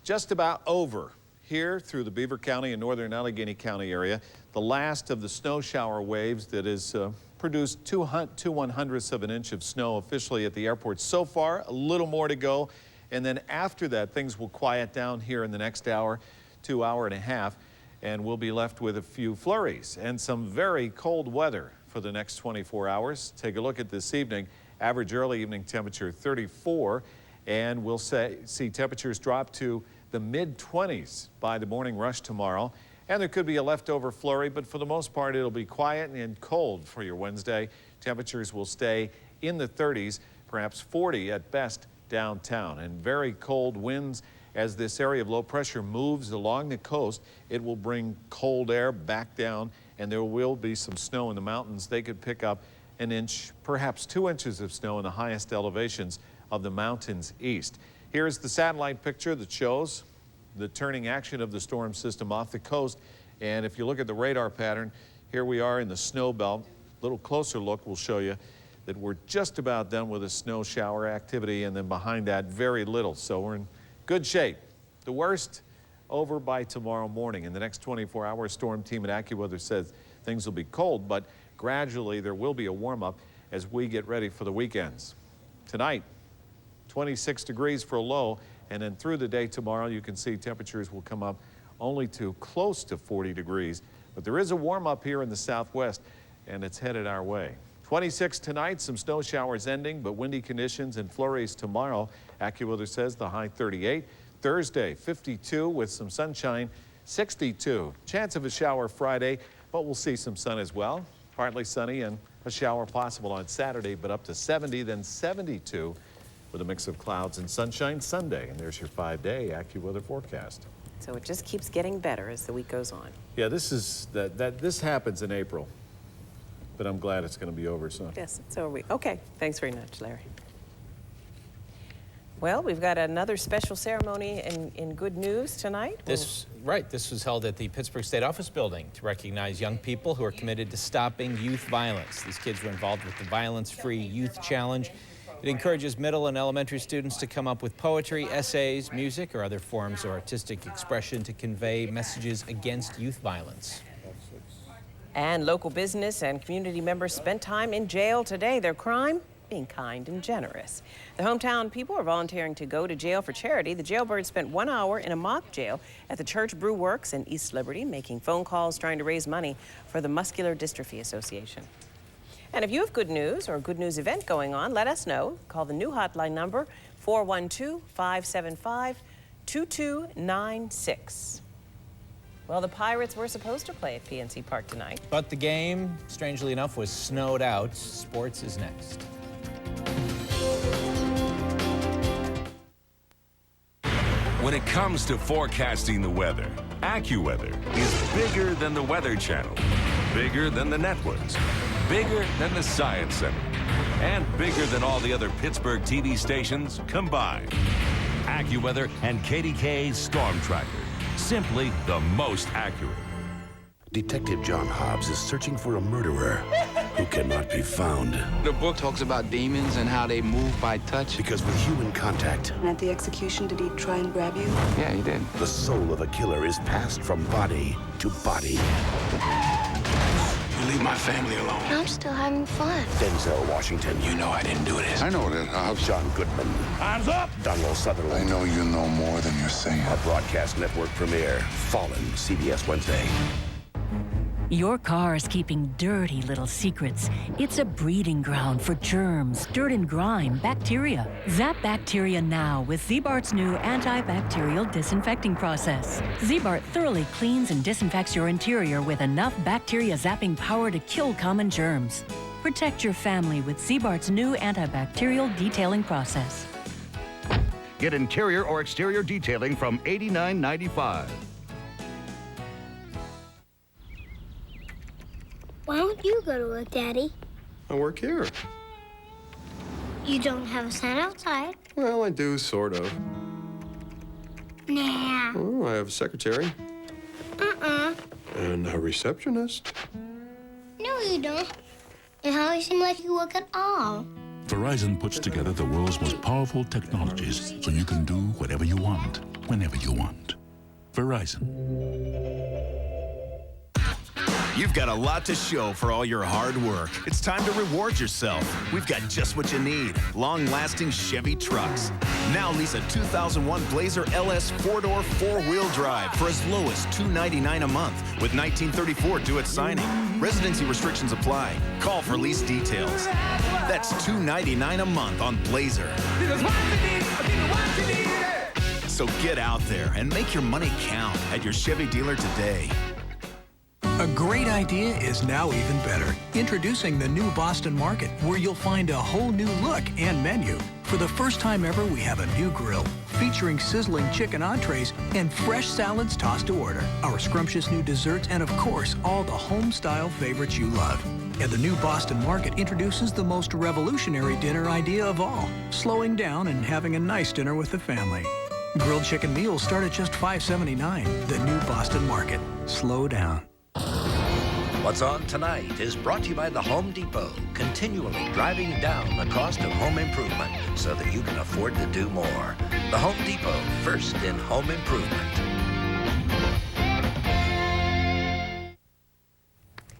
just about over here through the Beaver County and northern Allegheny County area. The last of the snow shower waves that is produced 2/100ths of an inch of snow officially at the airport so far. A little more to go. And then after that, things will quiet down here in the next hour to hour and a half. And we'll be left with a few flurries and some very cold weather for the next 24 hours. Take a look at this evening. Average early evening temperature 34, and we'll see temperatures drop to the mid-20s by the morning rush tomorrow. And there could be a leftover flurry, but for the most part, it'll be quiet and cold for your Wednesday. Temperatures will stay in the 30s, perhaps 40 at best downtown. And very cold winds as this area of low pressure moves along the coast. It will bring cold air back down, and there will be some snow in the mountains. They could pick up an inch, perhaps 2 inches of snow in the highest elevations of the mountains east. Here's the satellite picture that shows the turning action of the storm system off the coast. And if you look at the radar pattern, here we are in the snow belt. A little closer look will show you that we're just about done with the snow shower activity, and then behind that, very little. So we're in good shape. The worst over by tomorrow morning. In the next 24 hours, storm team at AccuWeather says things will be cold, but gradually there will be a warm-up as we get ready for the weekends. Tonight, 26 degrees for a low, and then through the day tomorrow, you can see temperatures will come up only to close to 40 degrees. But there is a warm up here in the southwest, and it's headed our way. 26 tonight, some snow showers ending, but windy conditions and flurries tomorrow. AccuWeather says the high 38. Thursday, 52 with some sunshine, 62. Chance of a shower Friday, but we'll see some sun as well. Partly sunny and a shower possible on Saturday, but up to 70, then 72 with a mix of clouds and sunshine Sunday. And there's your 5-day AccuWeather forecast. So it just keeps getting better as the week goes on. Yeah, this happens in April, but I'm glad it's going to be over soon. Yes, so are we. Okay, thanks very much, Larry. Well, we've got another special ceremony in good news tonight. This was held at the Pittsburgh State Office Building to recognize young people who are committed to stopping youth violence. These kids were involved with the Violence-Free Youth Challenge. It encourages middle and elementary students to come up with poetry, essays, music, or other forms of artistic expression to convey messages against youth violence. And local business and community members spent time in jail today. Their crime? Being kind and generous. The hometown people are volunteering to go to jail for charity. The jailbirds spent 1 hour in a mock jail at the Church Brew Works in East Liberty, making phone calls trying to raise money for the Muscular Dystrophy Association. And if you have good news or a good news event going on, let us know. Call the new hotline number, 412-575-2296. Well, the Pirates were supposed to play at PNC Park tonight. But the game, strangely enough, was snowed out. Sports is next. When it comes to forecasting the weather, AccuWeather is bigger than the Weather Channel, bigger than the networks, bigger than the Science Center, and bigger than all the other Pittsburgh TV stations combined. AccuWeather and KDKA's Storm Tracker, simply the most accurate. Detective John Hobbs is searching for a murderer who cannot be found. The book talks about demons and how they move by touch. Because with human contact... And at the execution, did he try and grab you? Yeah, he did. The soul of a killer is passed from body to body. You leave my family alone. I'm still having fun. Denzel Washington. You know I didn't do this. I know that. John Goodman. Hands up! Donald Sutherland. I know you know more than you're saying. A broadcast network premiere. Fallen, CBS Wednesday. Your car is keeping dirty little secrets. It's a breeding ground for germs, dirt and grime, bacteria. Zap bacteria now with Z-Bart's new antibacterial disinfecting process. Z-Bart thoroughly cleans and disinfects your interior with enough bacteria zapping power to kill common germs. Protect your family with Z-Bart's new antibacterial detailing process. Get interior or exterior detailing from $89.95. Why don't you go to work, Daddy? I work here. You don't have a sign outside. Well, I do, sort of. Nah. Oh, I have a secretary. And a receptionist. No, you don't. It hardly seems like you work at all. Verizon puts together the world's most powerful technologies so you can do whatever you want, whenever you want. Verizon. You've got a lot to show for all your hard work. It's time to reward yourself. We've got just what you need. Long-lasting Chevy trucks. Now lease a 2001 Blazer LS 4-door, 4-wheel drive for as low as $299 a month with 1934 due at signing. Residency restrictions apply. Call for lease details. That's $299 a month on Blazer. So get out there and make your money count at your Chevy dealer today. A great idea is now even better. Introducing the new Boston Market, where you'll find a whole new look and menu. For the first time ever, we have a new grill featuring sizzling chicken entrees and fresh salads tossed to order, our scrumptious new desserts, and of course, all the home-style favorites you love. And the new Boston Market introduces the most revolutionary dinner idea of all, slowing down and having a nice dinner with the family. Grilled chicken meals start at just $5.79. The new Boston Market. Slow down. What's On Tonight is brought to you by the Home Depot, continually driving down the cost of home improvement so that you can afford to do more. The Home Depot, first in home improvement.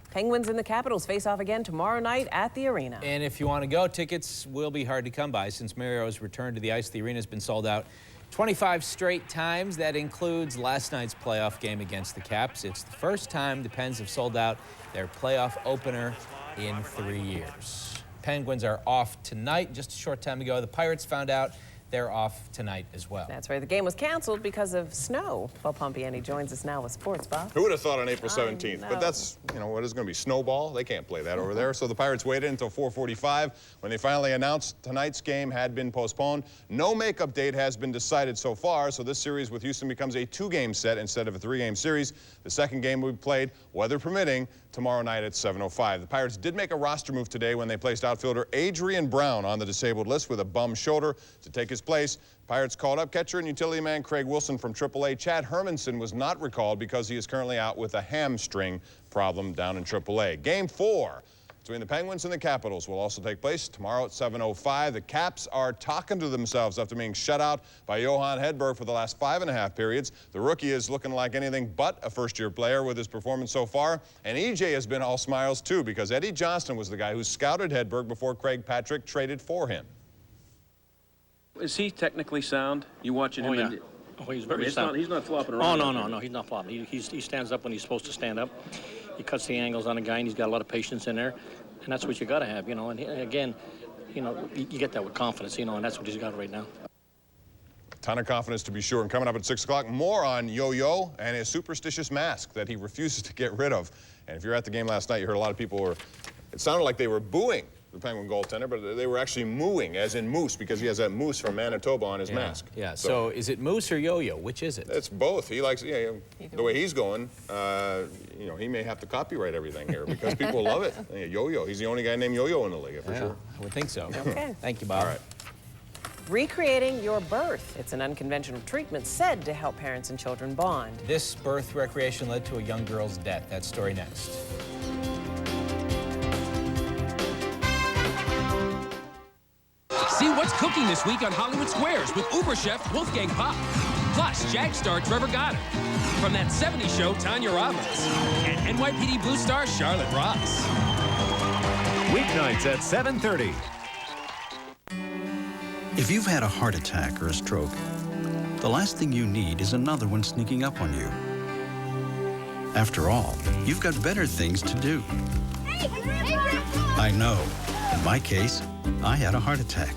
Penguins and the Capitals face off again tomorrow night at the arena. And if you want to go, tickets will be hard to come by since Mario's return to the ice. The arena has been sold out 25 straight times. That includes last night's playoff game against the Caps. It's the first time the Pens have sold out their playoff opener in 3 years. Penguins are off tonight. Just a short time ago, the Pirates found out they're off tonight as well. That's right. The game was canceled because of snow. Bob Pompiani joins us now with sports. Bob? Who would have thought on April 17th? But that's, you know, what is going to be snowball? They can't play that over there. So the Pirates waited until 4:45 when they finally announced tonight's game had been postponed. No makeup date has been decided so far, so this series with Houston becomes a 2-game set instead of a 3-game series. The second game will be played, weather permitting, tomorrow night at 7:05. The Pirates did make a roster move today when they placed outfielder Adrian Brown on the disabled list with a bum shoulder to take his place. Pirates called up catcher and utility man Craig Wilson from AAA. Chad Hermanson was not recalled because he is currently out with a hamstring problem down in AAA. Game 4 between the Penguins and the Capitals will also take place tomorrow at 7:05. The Caps are talking to themselves after being shut out by Johan Hedberg for the last 5.5 periods. The rookie is looking like anything but a first-year player with his performance so far. And EJ has been all smiles, too, because Eddie Johnston was the guy who scouted Hedberg before Craig Patrick traded for him. Is he technically sound? You watching him? Yeah. Oh, he's very sound. He's not flopping around. Oh, no, he's not flopping. He stands up when he's supposed to stand up. He cuts the angles on a guy, and he's got a lot of patience in there. And that's what you got to have, you know. And again, you know, you get that with confidence, you know, and that's what he's got right now. Ton of confidence, to be sure. And coming up at 6 o'clock, more on Yo-Yo and his superstitious mask that he refuses to get rid of. And if you're at the game last night, you heard a lot of people were, it sounded like they were booing the Penguin goaltender, but they were actually mooing, as in moose, because he has that moose from Manitoba on his mask. Yeah, so is it moose or yo-yo? Which is it? It's both. He likes, yeah, the way he's going, you know, he may have to copyright everything here because people love it. Yo-Yo, he's the only guy named Yo-Yo in the league, for sure. I would think so. Okay. Thank you, Bob. All right. Recreating your birth. It's an unconventional treatment said to help parents and children bond. This birth recreation led to a young girl's death. That story next. See what's cooking this week on Hollywood Squares with Uber chef Wolfgang Puck. Plus, Jag star Trevor Goddard. From That 70s Show, Tanya Robbins. And NYPD Blue star Charlotte Ross. Weeknights at 7:30. If you've had a heart attack or a stroke, the last thing you need is another one sneaking up on you. After all, you've got better things to do. I know. In my case, I had a heart attack.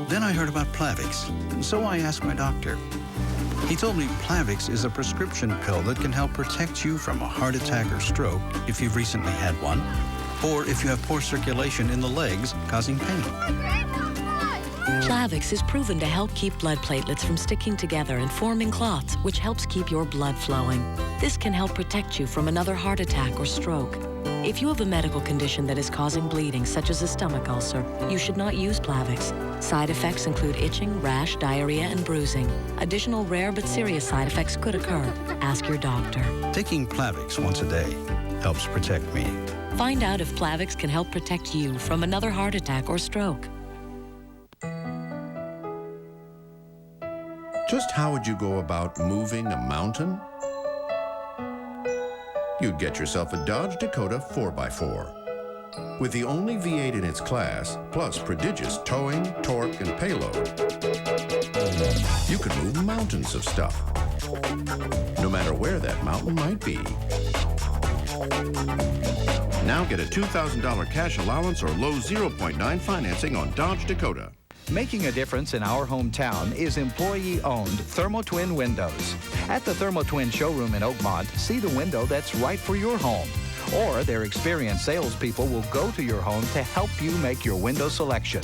Then I heard about Plavix, so I asked my doctor. He told me Plavix is a prescription pill that can help protect you from a heart attack or stroke if you've recently had one, or if you have poor circulation in the legs causing pain. Plavix is proven to help keep blood platelets from sticking together and forming clots, which helps keep your blood flowing. This can help protect you from another heart attack or stroke. If you have a medical condition that is causing bleeding, such as a stomach ulcer, you should not use Plavix. Side effects include itching, rash, diarrhea, and bruising. Additional rare but serious side effects could occur. Ask your doctor. Taking Plavix once a day helps protect me. Find out if Plavix can help protect you from another heart attack or stroke. Just how would you go about moving a mountain? You'd get yourself a Dodge Dakota 4x4. With the only V8 in its class, plus prodigious towing, torque, and payload, you could move mountains of stuff, no matter where that mountain might be. Now get a $2,000 cash allowance or low 0.9 financing on Dodge Dakota. Making a difference in our hometown is employee-owned Thermo-Twin Windows. At the Thermo-Twin showroom in Oakmont, see the window that's right for your home. Or their experienced salespeople will go to your home to help you make your window selection.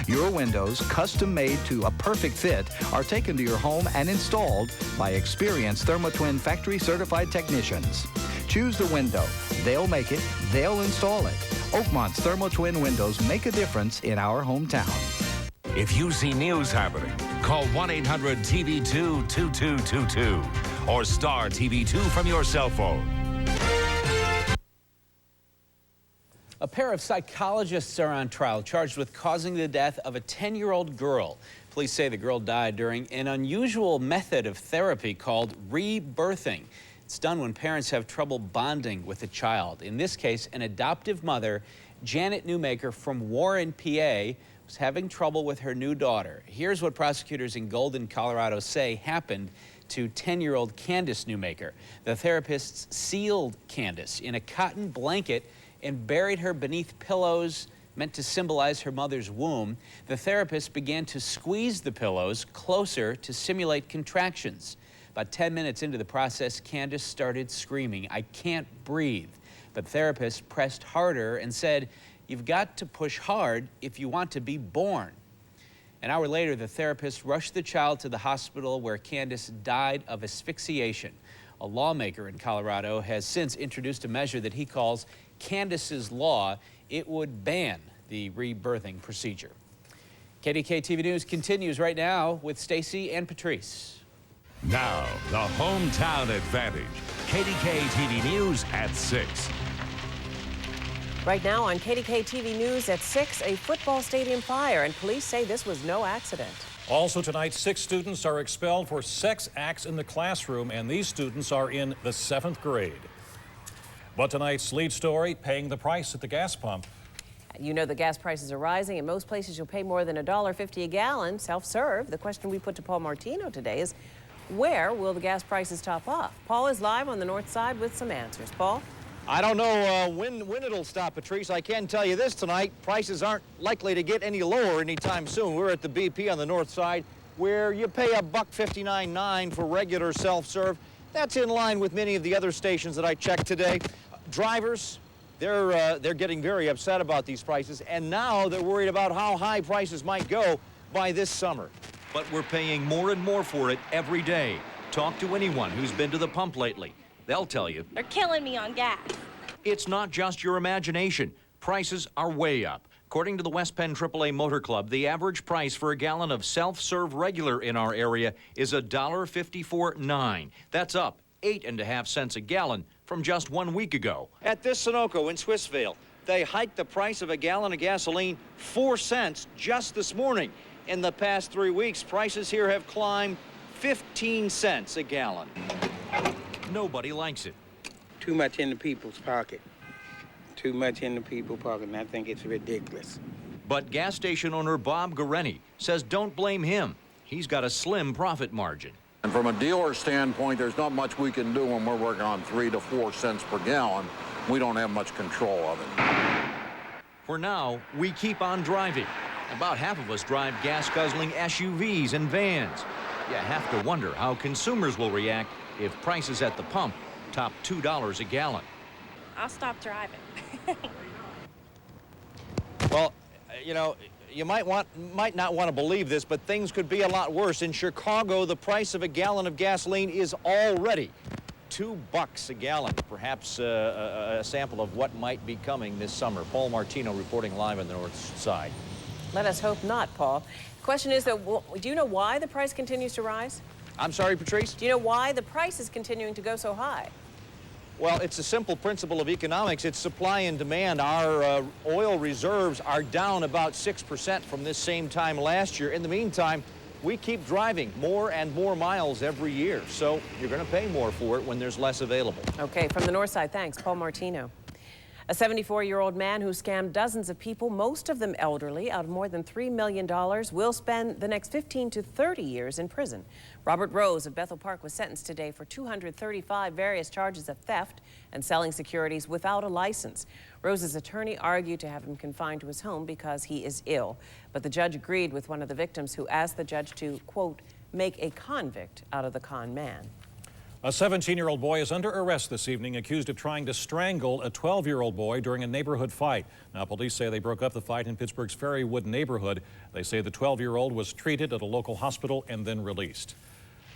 Your windows, custom-made to a perfect fit, are taken to your home and installed by experienced Thermo-Twin factory-certified technicians. Choose the window. They'll make it. They'll install it. Oakmont's Thermo-Twin windows make a difference in our hometown. If you see news happening, call 1-800-TV2-2222 or star TV2 from your cell phone. A pair of psychologists are on trial charged with causing the death of a 10-year-old girl. Police say the girl died during an unusual method of therapy called rebirthing. It's done when parents have trouble bonding with a child. In this case, an adoptive mother, Janet Newmaker from Warren, PA, was having trouble with her new daughter. Here's what prosecutors in Golden, Colorado say happened to 10-year-old Candace Newmaker. The therapists sealed Candace in a cotton blanket and buried her beneath pillows meant to symbolize her mother's womb. The therapist began to squeeze the pillows closer to simulate contractions. About 10 minutes into the process, Candace started screaming, "I can't breathe." But therapists pressed harder and said, "You've got to push hard if you want to be born." An hour later, the therapist rushed the child to the hospital where Candace died of asphyxiation. A lawmaker in Colorado has since introduced a measure that he calls Candace's Law. It would ban the rebirthing procedure. KDKA TV News continues right now with Stacy and Patrice. Now, the hometown advantage. KDKA TV News at 6. Right now on KDKA TV News at 6, a football stadium fire, and police say this was no accident. Also tonight, 6 students are expelled for sex acts in the classroom, and these students are in the 7th grade. But tonight's lead story, paying the price at the gas pump. You know the gas prices are rising. In most places, you'll pay more than $1.50 a gallon, self-serve. The question we put to Paul Martino today is, where will the gas prices top off? Paul is live on the north side with some answers. Paul? I don't know when it'll stop, Patrice. I can tell you this tonight, prices aren't likely to get any lower anytime soon. We're at the BP on the north side where you pay $1.59.9 for regular self-serve. That's in line with many of the other stations that I checked today. Drivers, they're getting very upset about these prices, and now they're worried about how high prices might go by this summer. But we're paying more and more for it every day. Talk to anyone who's been to the pump lately. They'll tell you. They're killing me on gas. It's not just your imagination. Prices are way up. According to the West Penn AAA Motor Club, the average price for a gallon of self-serve regular in our area is $1.54.9. That's up 8.5 cents a gallon from just 1 week ago. At this Sunoco in Swissvale, they hiked the price of a gallon of gasoline 4 cents just this morning. In the past 3 weeks, prices here have climbed 15 cents a gallon. Nobody likes it. Too much in the people's pocket. Too much in the people's pocket, and I think it's ridiculous. But gas station owner Bob Guareni says don't blame him. He's got a slim profit margin. And from a dealer standpoint, there's not much we can do when we're working on 3 to 4 cents per gallon. We don't have much control of it. For now, we keep on driving. About half of us drive gas-guzzling SUVs and vans. You have to wonder how consumers will react if prices at the pump top $2 a gallon. I'll stop driving. Well, you know, you might not want to believe this, but things could be a lot worse. In Chicago, the price of a gallon of gasoline is already $2 a gallon. Perhaps a sample of what might be coming this summer. Paul Martino reporting live on the north side. Let us hope not, Paul. Question is, though, do you know why the price continues to rise? I'm sorry, Patrice? Do you know why the price is continuing to go so high? Well, it's a simple principle of economics. It's supply and demand. Our oil reserves are down about 6% from this same time last year. In the meantime, we keep driving more and more miles every year. So you're going to pay more for it when there's less available. Okay, from the north side, thanks, Paul Martino. A 74-year-old man who scammed dozens of people, most of them elderly, out of more than $3 million, will spend the next 15 to 30 years in prison. Robert Rose of Bethel Park was sentenced today for 235 various charges of theft and selling securities without a license. Rose's attorney argued to have him confined to his home because he is ill, but the judge agreed with one of the victims who asked the judge to, quote, make a convict out of the con man. A 17-year-old boy is under arrest this evening, accused of trying to strangle a 12-year-old boy during a neighborhood fight. Now, police say they broke up the fight in Pittsburgh's Ferrywood neighborhood. They say the 12-year-old was treated at a local hospital and then released.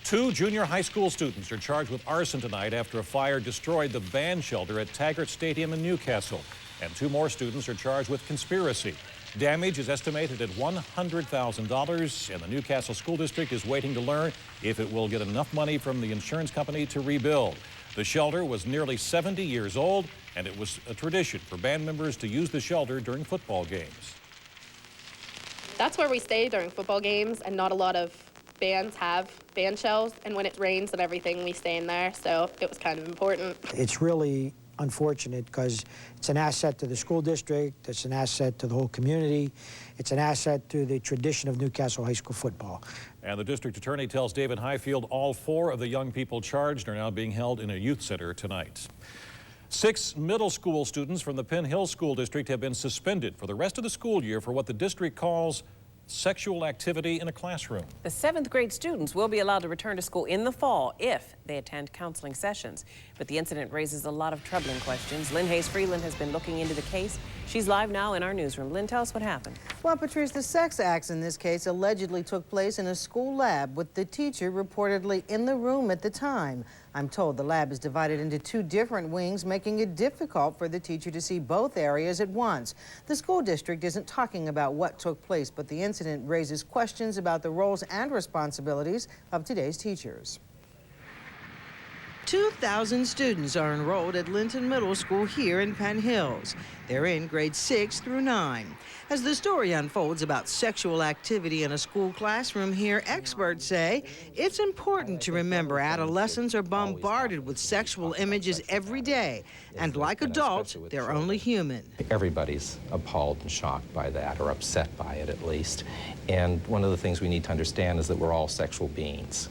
2 junior high school students are charged with arson tonight after a fire destroyed the band shelter at Taggart Stadium in Newcastle. And 2 more students are charged with conspiracy. Damage is estimated at $100,000, and the Newcastle School District is waiting to learn if it will get enough money from the insurance company to rebuild. The shelter was nearly 70 years old, and it was a tradition for band members to use the shelter during football games. That's where we stay during football games, and not a lot of bands have band shells, and when it rains and everything, we stay in there, so it was kind of important. It's really unfortunate because it's an asset to the school district, it's an asset to the whole community, it's an asset to the tradition of Newcastle High School football. And the district attorney tells David Highfield all 4 of the young people charged are now being held in a youth center tonight. 6 middle school students from the Penn Hill School District have been suspended for the rest of the school year for what the district calls sexual activity in a classroom. The 7th grade students will be allowed to return to school in the fall if they attend counseling sessions. But the incident raises a lot of troubling questions. Lynn Hayes-Freeland has been looking into the case. She's live now in our newsroom. Lynn, tell us what happened. Well, Patrice, the sex acts in this case allegedly took place in a school lab with the teacher reportedly in the room at the time. I'm told the lab is divided into 2 different wings, making it difficult for the teacher to see both areas at once. The school district isn't talking about what took place, but the incident raises questions about the roles and responsibilities of today's teachers. 2,000 students are enrolled at Linton Middle School here in Penn Hills. They're in grades 6 through 9. As the story unfolds about sexual activity in a school classroom here, experts say it's important to remember adolescents are bombarded with sexual images every day, and like adults, they're only human. Everybody's appalled and shocked by that, or upset by it at least. And one of the things we need to understand is that we're all sexual beings.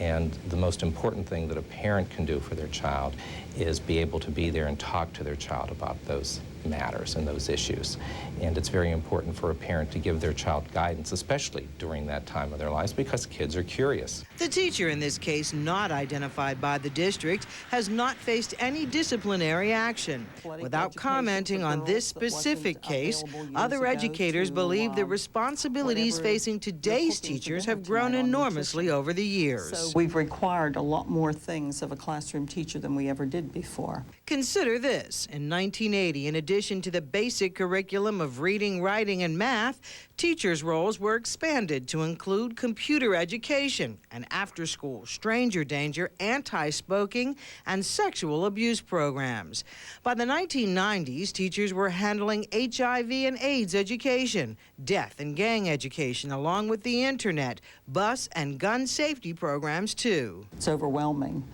And the most important thing that a parent can do for their child is be able to be there and talk to their child about those matters and those issues. And it's very important for a parent to give their child guidance, especially during that time of their lives, because kids are curious. The teacher in this case, not identified by the district, has not faced any disciplinary action. Without commenting on this specific case, other educators believe the responsibilities facing today's teachers have grown enormously over the years. We've required a lot more things of a classroom teacher than we ever did before. Consider this. In 1980, in addition to the basic curriculum of reading, writing, and math, teachers' roles were expanded to include computer education and after-school, stranger danger, anti-smoking, and sexual abuse programs. By the 1990s, teachers were handling HIV and AIDS education, death and gang education, along with the internet, bus and gun safety programs, too. It's overwhelming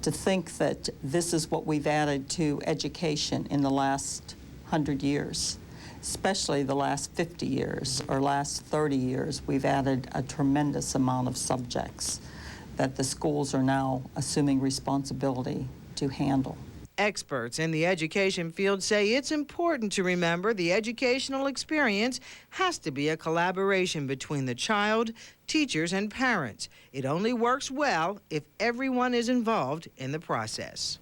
to think that this is what we've added to education in the last 100 years, especially the last 50 years or last 30 years. We've added a tremendous amount of subjects that the schools are now assuming responsibility to handle. Experts in the education field say it's important to remember the educational experience has to be a collaboration between the child, teachers, and parents. It only works well if everyone is involved in the process.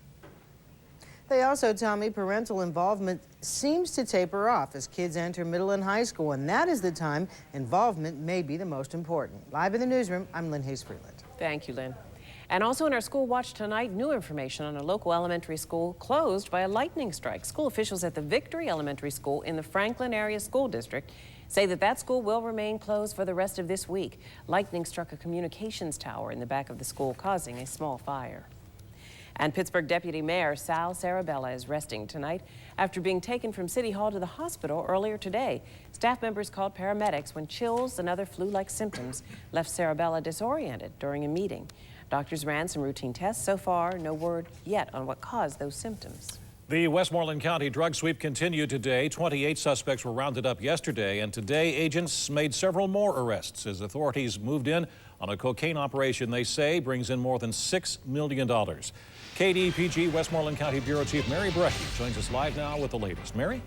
They also tell me parental involvement seems to taper off as kids enter middle and high school, and that is the time involvement may be the most important. Live in the newsroom, I'm Lynn Hayes-Freeland. Thank you, Lynn. And also in our School Watch tonight, new information on a local elementary school closed by a lightning strike. School officials at the Victory Elementary School in the Franklin Area School District say that school will remain closed for the rest of this week. Lightning struck a communications tower in the back of the school, causing a small fire. And Pittsburgh Deputy Mayor Sal Sarabella is resting tonight after being taken from City Hall to the hospital earlier today. Staff members called paramedics when chills and other flu-like symptoms left Sarabella disoriented during a meeting. Doctors ran some routine tests. So far, no word yet on what caused those symptoms. The Westmoreland County drug sweep continued today. 28 suspects were rounded up yesterday, and today agents made several more arrests as authorities moved in on a cocaine operation they say brings in more than $6 million. KDKA Westmoreland County Bureau Chief Mary Brecky joins us live now with the latest. Mary?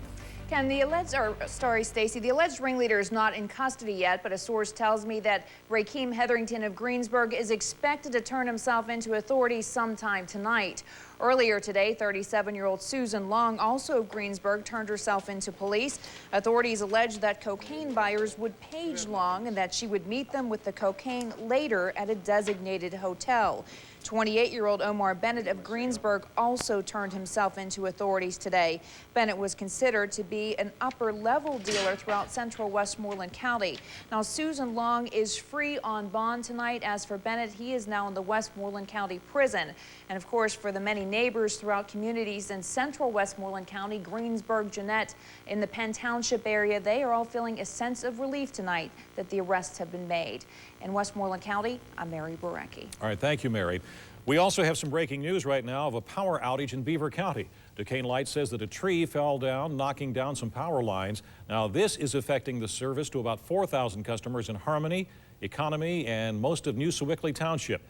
Ken, the alleged ringleader is not in custody yet, but a source tells me that Rakeem Hetherington of Greensburg is expected to turn himself into authorities sometime tonight. Earlier today, 37-year-old Susan Long, also of Greensburg, turned herself into police. Authorities allege that cocaine buyers would page Long and that she would meet them with the cocaine later at a designated hotel. 28-year-old Omar Bennett of Greensburg also turned himself into authorities today. Bennett was considered to be an upper-level dealer throughout central Westmoreland County. Now, Susan Long is free on bond tonight. As for Bennett, he is now in the Westmoreland County prison. And, of course, for the many neighbors throughout communities in central Westmoreland County, Greensburg, Jeanette, in the Penn Township area, they are all feeling a sense of relief tonight that the arrests have been made. In Westmoreland County, I'm Mary Barecki. All right, thank you, Mary. We also have some breaking news right now of a power outage in Beaver County. Duquesne Light says that a tree fell down, knocking down some power lines. Now, this is affecting the service to about 4,000 customers in Harmony, Economy, and most of New Sewickley Township.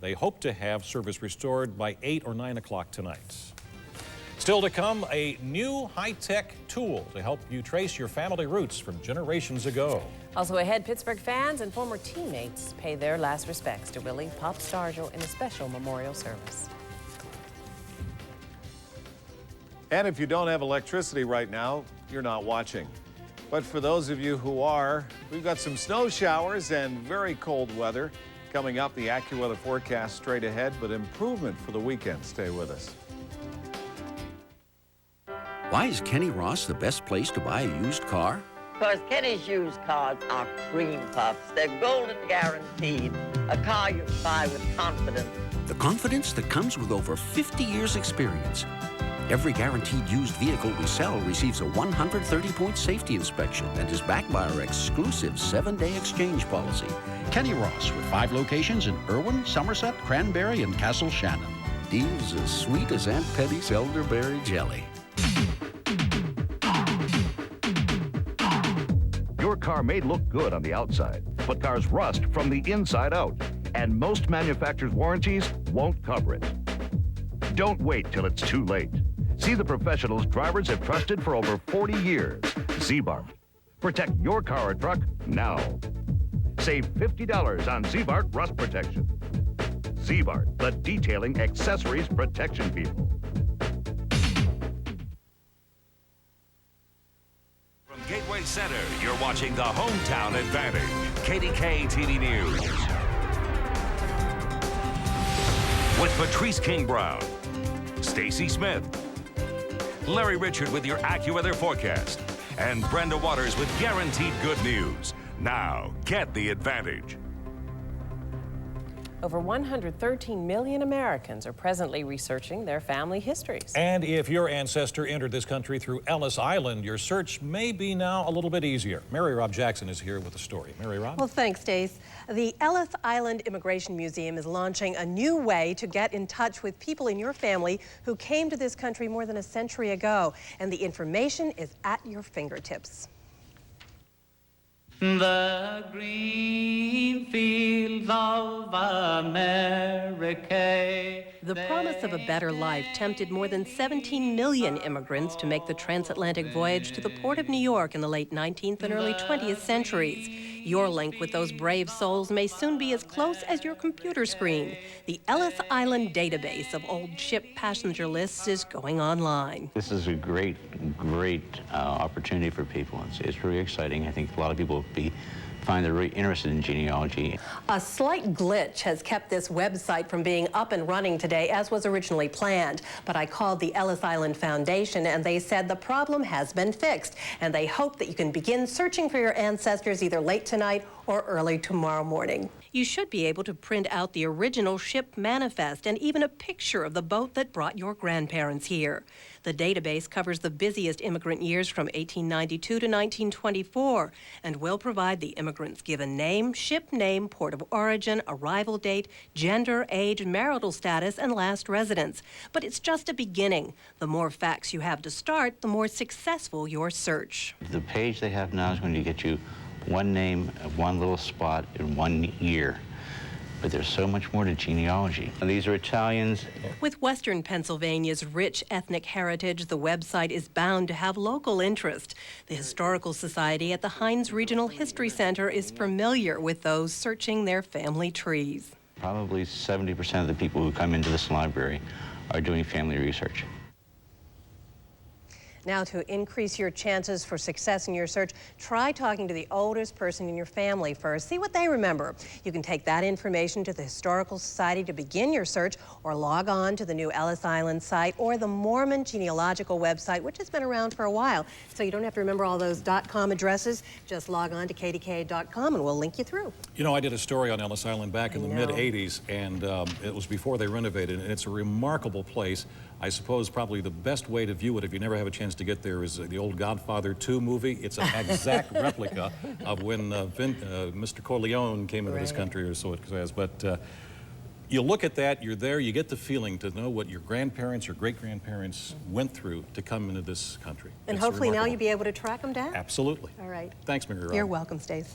They hope to have service restored by 8 or 9 o'clock tonight. Still to come, a new high-tech tool to help you trace your family roots from generations ago. Also ahead, Pittsburgh fans and former teammates pay their last respects to Willie Pop Stargell in a special memorial service. And if you don't have electricity right now, you're not watching. But for those of you who are, we've got some snow showers and very cold weather. Coming up, the AccuWeather forecast straight ahead, but improvement for the weekend. Stay with us. Why is Kenny Ross the best place to buy a used car? Because Kenny's used cars are cream puffs. They're golden guaranteed. A car you buy with confidence. The confidence that comes with over 50 years' experience. Every guaranteed used vehicle we sell receives a 130-point safety inspection and is backed by our exclusive 7-day exchange policy. Kenny Ross with 5 locations in Irwin, Somerset, Cranberry, and Castle Shannon. Deals as sweet as Aunt Petty's elderberry jelly. Your car may look good on the outside, but cars rust from the inside out, and most manufacturers' warranties won't cover it. Don't wait till it's too late. See the professionals drivers have trusted for over 40 years. Z-Bart. Protect your car or truck now. Save $50 on Z-Bart rust protection. Z-Bart, the detailing accessories protection people. From Gateway Center, you're watching the Hometown Advantage, KDKA TV News. With Patrice King Brown, Stacy Smith, Larry Richard with your AccuWeather forecast, and Brenda Waters with guaranteed good news. Now, get the advantage. Over 113 million Americans are presently researching their family histories. And if your ancestor entered this country through Ellis Island, your search may be now a little bit easier. Mary Rob Jackson is here with the story. Mary Rob? Well, thanks, Stace. The Ellis Island Immigration Museum is launching a new way to get in touch with people in your family who came to this country more than a century ago. And the information is at your fingertips. The green fields of America. The promise of a better life tempted more than 17 million immigrants to make the transatlantic voyage to the port of New York in the late 19th and early 20th centuries. Your link with those brave souls may soon be as close as your computer screen. The Ellis Island database of old ship passenger lists is going online. This is a great opportunity for people. It's really exciting. I think a lot of people find they're really interested in genealogy. A slight glitch has kept this website from being up and running today as was originally planned. But I called the Ellis Island Foundation and they said the problem has been fixed. And they hope that you can begin searching for your ancestors either late tonight or early tomorrow morning. You should be able to print out the original ship manifest and even a picture of the boat that brought your grandparents here. The database covers the busiest immigrant years from 1892 to 1924 and will provide the immigrant's given name, ship name, port of origin, arrival date, gender, age, marital status, and last residence. But it's just a beginning. The more facts you have to start, the more successful your search. The page they have now is going to get you one name, one little spot in 1 year. But there's so much more to genealogy. These are Italians. With Western Pennsylvania's rich ethnic heritage, the website is bound to have local interest. The Historical Society at the Hines Regional History Center is familiar with those searching their family trees. Probably 70% of the people who come into this library are doing family research. Now, to increase your chances for success in your search, try talking to the oldest person in your family first. See what they remember. You can take that information to the Historical Society to begin your search, or log on to the new Ellis Island site or the Mormon genealogical website, which has been around for a while. So you don't have to remember all those .com addresses. Just log on to KDKA.com and we'll link you through. You know, I did a story on Ellis Island back in the mid-'80s, and it was before they renovated, and it's a remarkable place. I suppose probably the best way to view it, if you never have a chance to get there, is the old Godfather 2 movie. It's an exact replica of when Mr. Corleone came into this country, or so it says. But You look at that, you're there, you get the feeling to know what your grandparents or great-grandparents went through to come into this country. And It's hopefully now remarkable. you'll be able to track them down. Absolutely. All right. Thanks, Mary Rob. You're welcome, Steve.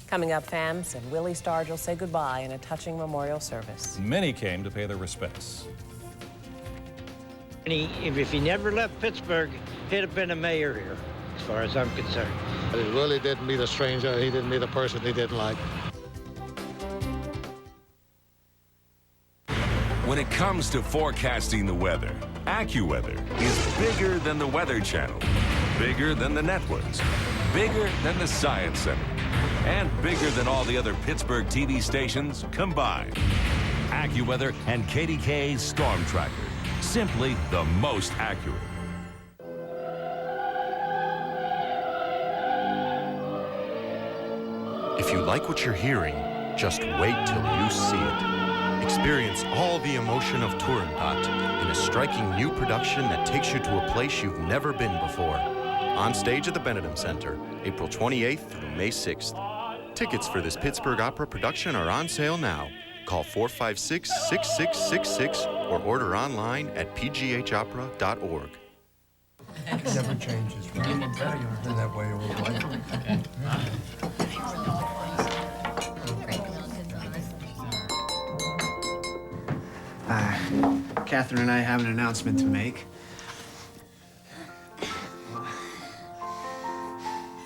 Coming up, fams, and Willie Stargell say goodbye in a touching memorial service. Many came to pay their respects. If he never left Pittsburgh, he'd have been a mayor here, as far as I'm concerned. He really didn't meet a stranger. He didn't meet a person he didn't like. When it comes to forecasting the weather, AccuWeather is bigger than the Weather Channel, bigger than the networks, bigger than the Science Center, and bigger than all the other Pittsburgh TV stations combined. AccuWeather and KDKA Storm Tracker, simply the most accurate. If you like what you're hearing, just wait till you see it. Experience all the emotion of Turendat in a striking new production that takes you to a place you've never been before. On stage at the Benedum Center, April 28th through May 6th. Tickets for this Pittsburgh opera production are on sale now. Call 456-6666 or order online at pghopera.org. Never changes, right? In that way, Catherine and I have an announcement to make.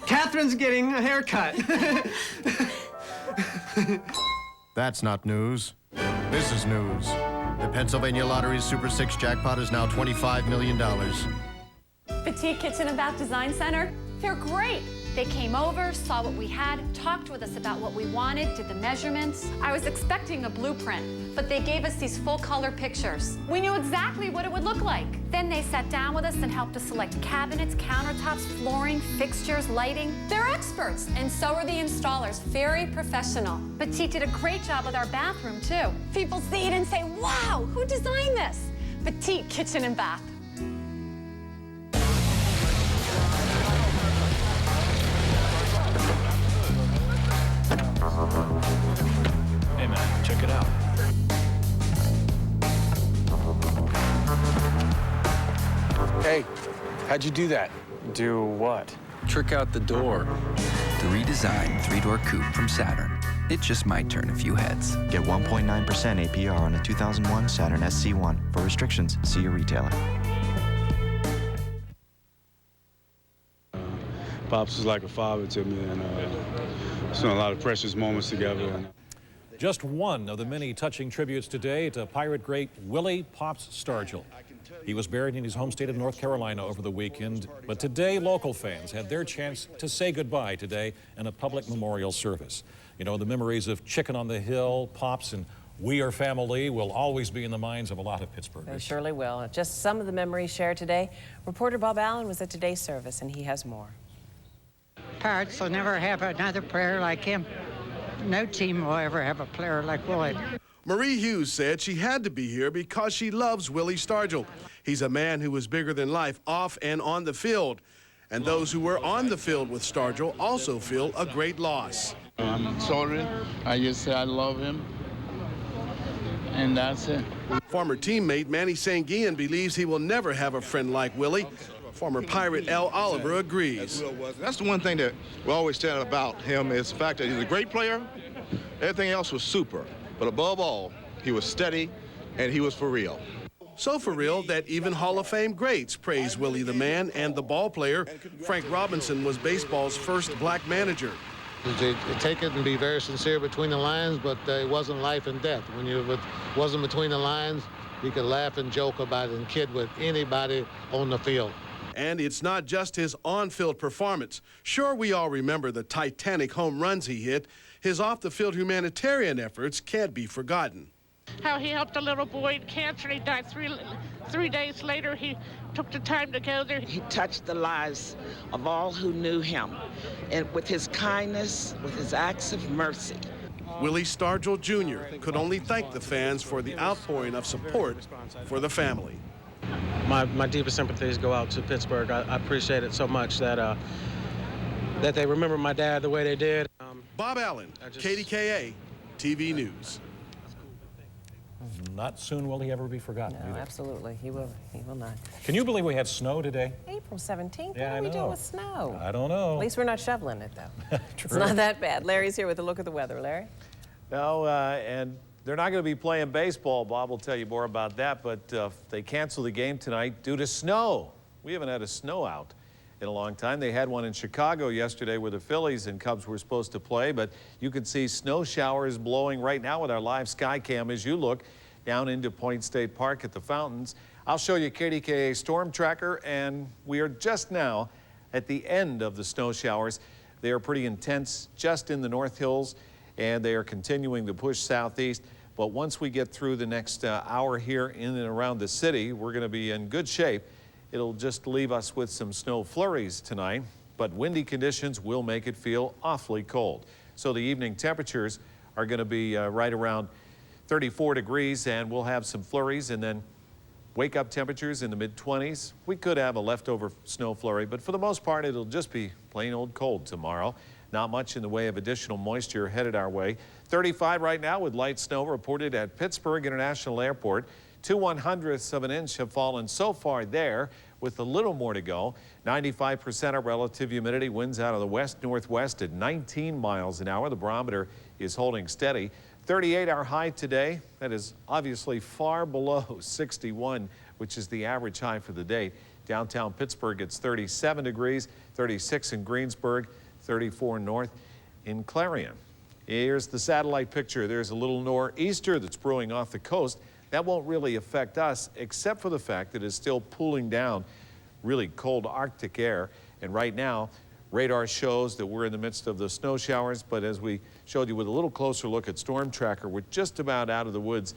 Catherine's getting a haircut. That's not news. This is news. The Pennsylvania Lottery's Super 6 jackpot is now $25 million. Petite Kitchen and Bath Design Center, they're great. They came over, saw what we had, talked with us about what we wanted, did the measurements. I was expecting a blueprint, but they gave us these full-color pictures. We knew exactly what it would look like. Then they sat down with us and helped us select cabinets, countertops, flooring, fixtures, lighting. They're experts, and so are the installers, very professional. Petite did a great job with our bathroom, too. People see it and say, wow, who designed this? Petite Kitchen and Bath. Hey, man, check it out. Hey, how'd you do that? Do what? Trick out the door. The redesigned three-door coupe from Saturn. It just might turn a few heads. Get 1.9% APR on a 2001 Saturn SC1. For restrictions, see your retailer. Pops is like a father to me, and spent a lot of precious moments together. Just one of the many touching tributes today to Pirate great Willie Pops Stargell. He was buried in his home state of North Carolina over the weekend, but today local fans had their chance to say goodbye today in a public memorial service. You know, the memories of Chicken on the Hill, Pops, and We Are Family will always be in the minds of a lot of Pittsburghers. They surely will. Just some of the memories shared today. Reporter Bob Allen was at today's service, and he has more. Pirates will never have another player like him. No team will ever have a player like Willie. Marie Hughes said she had to be here because she loves Willie Stargell. He's a man who was bigger than life off and on the field. And those who were on the field with Stargell also feel a great loss. I'm sorry. I just say I love him. And that's it. Former teammate Manny Sanguian believes he will never have a friend like Willie. Former Pirate Al Oliver agrees. That's the one thing that we always said about him is the fact that he's a great player. Everything else was super. But above all, he was steady and he was for real. So for real that even Hall of Fame greats praise Willie the man and the ball player. Frank Robinson was baseball's first black manager. You take it and be very sincere between the lines, but it wasn't life and death. When it wasn't between the lines, you could laugh and joke about it and kid with anybody on the field. And it's not just his on-field performance. Sure, we all remember the titanic home runs he hit. His off-the-field humanitarian efforts can't be forgotten. How he helped a little boy in cancer, and he died three days later. He took the time to go there. He touched the lives of all who knew him, and with his kindness, with his acts of mercy. Willie Stargell Jr. could only thank the fans for the outpouring of support for the family. My deepest sympathies go out to Pittsburgh. I appreciate it so much that that they remember my dad the way they did. Bob Allen, KDKA TV News. not soon will he ever be forgotten. No, absolutely. He will not. Can you believe we had snow today? April 17th? Yeah, what do we do with snow? I don't know. At least we're not shoveling it, though. True. It's not that bad. Larry's here with a look at the weather. Larry? No, and they're not going to be playing baseball. Bob will tell you more about that, but they canceled the game tonight due to snow. We haven't had a snow out in a long time. They had one in Chicago yesterday where the Phillies and Cubs were supposed to play, but you can see snow showers blowing right now with our live sky cam as you look down into Point State Park at the fountains. I'll show you KDKA storm tracker, and we are just now at the end of the snow showers. They are pretty intense just in the North Hills, and they are continuing to push southeast. But once we get through the next hour here in and around the city, we're going to be in good shape. It'll just leave us with some snow flurries tonight, but windy conditions will make it feel awfully cold. So the evening temperatures are going to be right around 34 degrees, and we'll have some flurries, and then wake up temperatures in the mid-20s. We could have a leftover snow flurry, but for the most part, it'll just be plain old cold tomorrow. Not much in the way of additional moisture headed our way. 35 right now with light snow reported at Pittsburgh International Airport. 2/100ths of an inch have fallen so far there, with a little more to go. 95% of relative humidity, winds out of the west-northwest at 19 miles an hour. The barometer is holding steady. 38 our high today. That is obviously far below 61, which is the average high for the day. Downtown Pittsburgh, it's 37 degrees, 36 in Greensburg, 34 north in Clarion. Here's the satellite picture. There's a little nor'easter that's brewing off the coast. That won't really affect us, except for the fact that it's still cooling down really cold Arctic air. And right now, radar shows that we're in the midst of the snow showers, but as we showed you with a little closer look at Storm Tracker, we're just about out of the woods.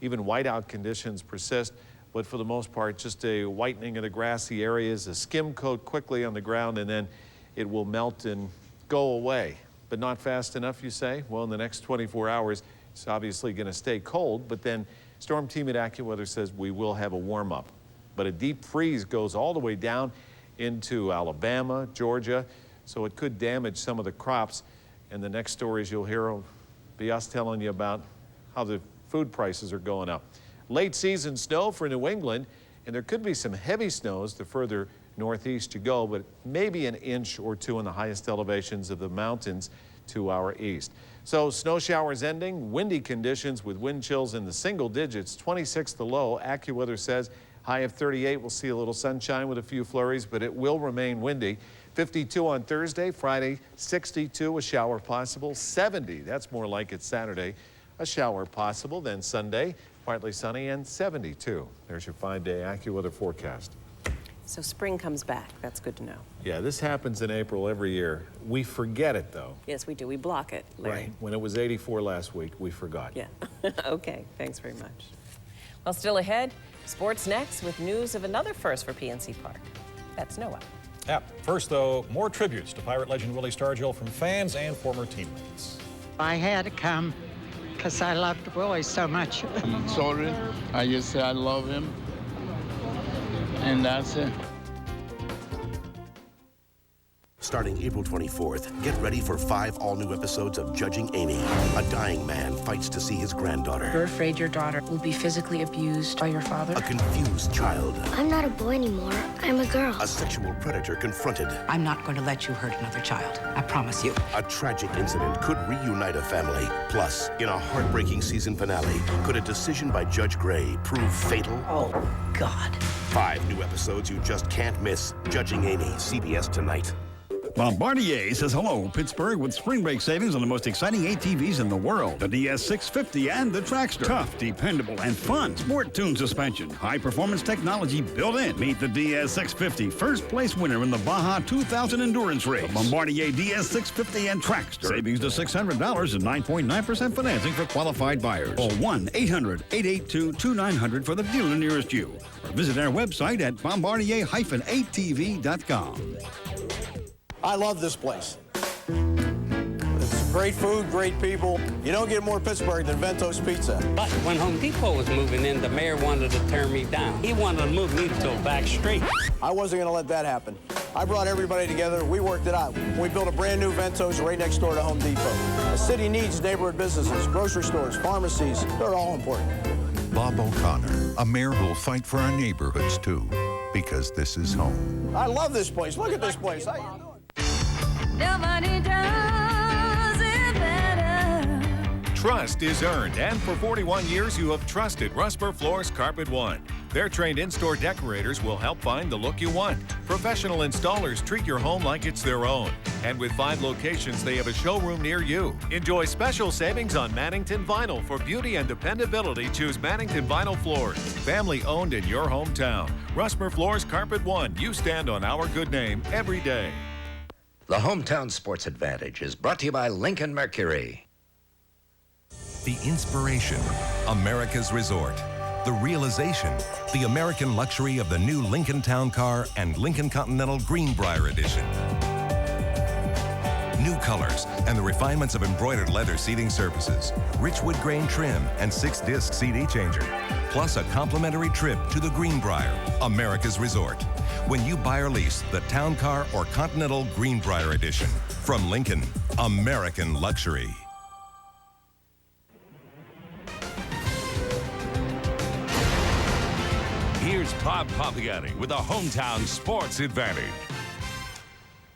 Even whiteout conditions persist, but for the most part, just a whitening of the grassy areas, a skim coat quickly on the ground, and then it will melt and go away. But not fast enough, you say? Well, in the next 24 hours, it's obviously going to stay cold, but then Storm Team at AccuWeather says we will have a warm-up. But a deep freeze goes all the way down into Alabama, Georgia, so it could damage some of the crops. And the next stories you'll hear will be us telling you about how the food prices are going up. Late season snow for New England, and there could be some heavy snows the further northeast you go, but maybe an inch or two in the highest elevations of the mountains to our east. So snow showers ending, windy conditions with wind chills in the single digits, 26 the low. AccuWeather says high of 38. We'll see a little sunshine with a few flurries, but it will remain windy. 52 on Thursday, Friday 62, a shower possible. 70, that's more like it Saturday, a shower possible. Then Sunday, partly sunny, and 72. There's your 5-day AccuWeather forecast. So spring comes back. That's good to know. Yeah, this happens in April every year. We forget it, though. Yes, we do. We block it, Larry. Right. When it was 84 last week, we forgot. Yeah. Okay. Thanks very much. Well, still ahead, sports next with news of another first for PNC Park. That's Noah. Yeah. First, though, more tributes to Pirate legend Willie Stargell from fans and former teammates. I had to come because I loved Willie so much. Sorry, I just say I love him. And that's it. Starting April 24th, get ready for 5 all-new episodes of Judging Amy. A dying man fights to see his granddaughter. You're afraid your daughter will be physically abused by your father? A confused child. I'm not a boy anymore. I'm a girl. A sexual predator confronted. I'm not going to let you hurt another child. I promise you. A tragic incident could reunite a family. Plus, in a heartbreaking season finale, could a decision by Judge Gray prove fatal? Oh, God. 5 new episodes you just can't miss. Judging Amy, CBS tonight. Bombardier says hello, Pittsburgh, with spring break savings on the most exciting ATVs in the world. The DS650 and the Traxxter. Tough, dependable, and fun. Sport-tuned suspension. High-performance technology built in. Meet the DS650, first place winner in the Baja 2000 Endurance Race. The Bombardier DS650 and Traxxter. Savings to $600 and 9.9% financing for qualified buyers. Call 1-800-882-2900 for the dealer nearest you. Or visit our website at bombardier-atv.com. I love this place. It's great food, great people. You don't get more Pittsburgh than Vento's Pizza. But when Home Depot was moving in, the mayor wanted to tear me down. He wanted to move me to a back street. I wasn't going to let that happen. I brought everybody together. We worked it out. We built a brand new Vento's right next door to Home Depot. The city needs neighborhood businesses, grocery stores, pharmacies. They're all important. Bob O'Connor, a mayor who'll fight for our neighborhoods too, because this is home. I love this place. Look at this place. How you doing? Nobody does it better. Trust is earned, and for 41 years you have trusted Rusper Floors Carpet One. Their trained in-store decorators will help find the look you want. Professional installers treat your home like it's their own. And with 5 locations, they have a showroom near you. Enjoy special savings on Mannington Vinyl. For beauty and dependability, choose Mannington Vinyl Floors. Family owned in your hometown. Rusper Floors Carpet One. You stand on our good name every day. The Hometown Sports Advantage is brought to you by Lincoln Mercury. The inspiration, America's resort. The realization, the American luxury of the new Lincoln Town Car and Lincoln Continental Greenbrier Edition. New colors and the refinements of embroidered leather seating surfaces, rich wood grain trim, and 6-disc CD changer. Plus a complimentary trip to the Greenbrier, America's resort. When you buy or lease the Town Car or Continental Greenbrier Edition. From Lincoln, American luxury. Here's Bob Papiani with a Hometown Sports Advantage.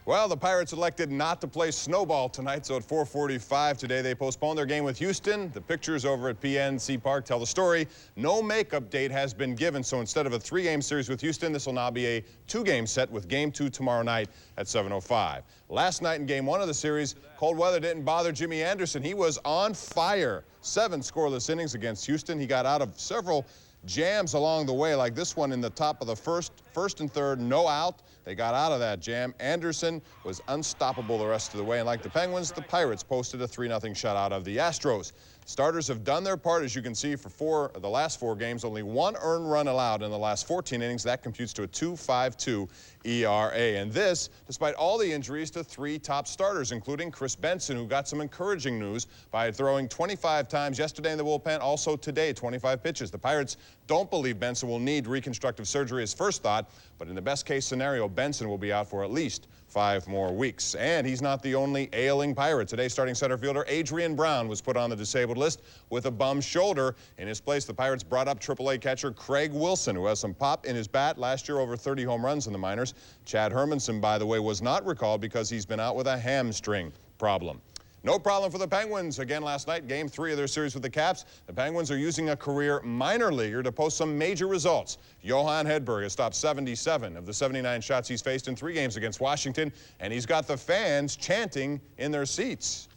Well, the Pirates elected not to play snowball tonight, so at 4:45 today they postponed their game with Houston. The pictures over at PNC Park tell the story. No makeup date has been given, so instead of a 3-game series with Houston, this will now be a 2-game set with Game 2 tomorrow night at 7:05. Last night in Game 1 of the series, cold weather didn't bother Jimmy Anderson. He was on fire. 7 scoreless innings against Houston. He got out of several jams along the way, like this one in the top of the first and third, no out. They got out of that jam. Anderson was unstoppable the rest of the way, and like the Penguins, the Pirates posted a 3-0 shutout of the Astros. Starters have done their part, as you can see, for the last 4 games. Only 1 earned run allowed in the last 14 innings. That computes to a 2.52 ERA. And this, despite all the injuries to 3 top starters, including Chris Benson, who got some encouraging news by throwing 25 times yesterday in the bullpen, also today, 25 pitches. The Pirates don't believe Benson will need reconstructive surgery as first thought, but in the best case scenario, Benson will be out for at least 5 more weeks. And he's not the only ailing Pirate. Today, starting center fielder Adrian Brown was put on the disabled list with a bum shoulder. In his place, the Pirates brought up AAA catcher Craig Wilson, who has some pop in his bat. Last year, over 30 home runs in the minors. Chad Hermanson, by the way, was not recalled because he's been out with a hamstring problem. No problem for the Penguins. Again last night, Game 3 of their series with the Caps. The Penguins are using a career minor leaguer to post some major results. Johan Hedberg has stopped 77 of the 79 shots he's faced in 3 games against Washington, and he's got the fans chanting in their seats.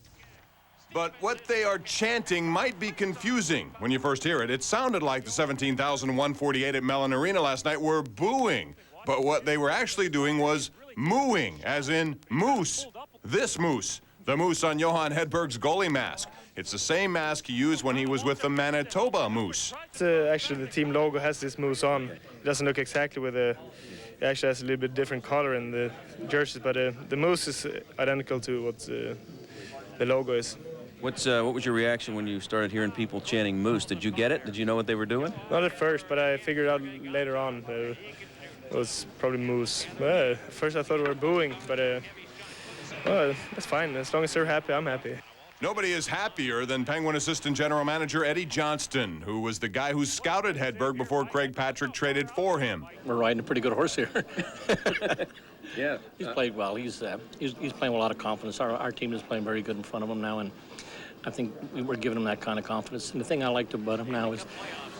But what they are chanting might be confusing when you first hear it. It sounded like the 17,148 at Mellon Arena last night were booing. But what they were actually doing was mooing, as in moose. This moose. The moose on Johan Hedberg's goalie mask. It's the same mask he used when he was with the Manitoba Moose. Actually, the team logo has this moose on. It doesn't look exactly with it actually has a little bit different color in the jerseys, but the moose is identical to what the logo is. What was your reaction when you started hearing people chanting moose? Did you get it? Did you know what they were doing? Not at first, but I figured out later on it was probably moose. At first I thought we were booing, but well, that's fine. As long as they're happy, I'm happy. Nobody is happier than Penguin assistant general manager Eddie Johnston, who was the guy who scouted Hedberg before Craig Patrick traded for him. We're riding a pretty good horse here. Yeah. He's played well. He's playing with a lot of confidence. Our team is playing very good in front of him now, and I think we're giving him that kind of confidence. And the thing I liked about him now is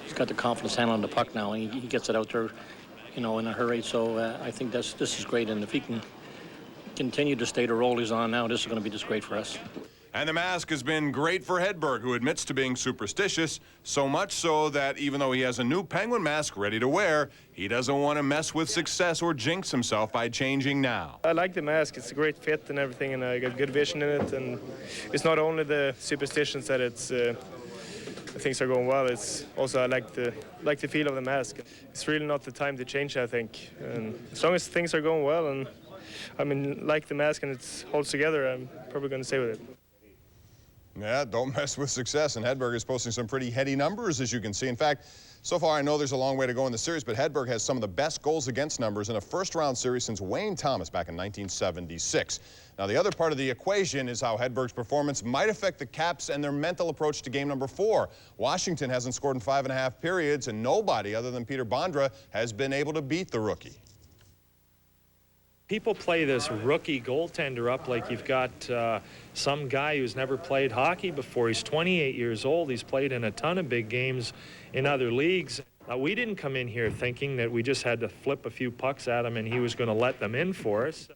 he's got the confidence handling the puck now, and he gets it out there, you know, in a hurry. So I think this is great, and if he can continue to stay the role he's on now, this is going to be just great for us. And the mask has been great for Hedberg, who admits to being superstitious, so much so that even though he has a new Penguin mask ready to wear, he doesn't want to mess with success or jinx himself by changing now. I like the mask. It's a great fit and everything, and I got good vision in it. And it's not only the superstitions that things are going well. It's also I like the feel of the mask. It's really not the time to change, I think. And as long as things are going well, and I mean, like the mask and it holds together, I'm probably going to stay with it. Yeah, don't mess with success. And Hedberg is posting some pretty heady numbers, as you can see. In fact, So far, I know there's a long way to go in the series, but Hedberg has some of the best goals against numbers in a first-round series since Wayne Thomas back in 1976. Now, the other part of the equation is how Hedberg's performance might affect the Caps and their mental approach to game number 4. Washington hasn't scored in 5.5 periods, and nobody other than Peter Bondra has been able to beat the rookie. People play this rookie goaltender up like you've got some guy who's never played hockey before. He's 28 years old. He's played in a ton of big games in other leagues. We didn't come in here thinking that we just had to flip a few pucks at him and he was going to let them in for us.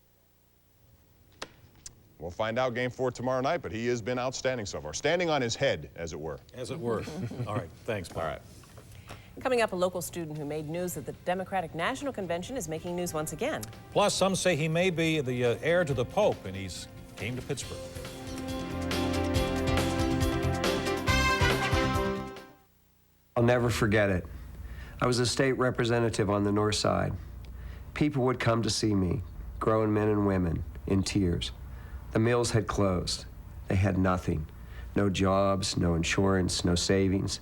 We'll find out game 4 tomorrow night, but he has been outstanding so far. Standing on his head, as it were. As it were. All right, thanks, Paul. All right. Coming up, a local student who made news at the Democratic National Convention is making news once again. Plus, some say he may be the heir to the Pope, and he's came to Pittsburgh. I'll never forget it. I was a state representative on the north side. People would come to see me, grown men and women, in tears. The mills had closed. They had nothing. No jobs, no insurance, no savings.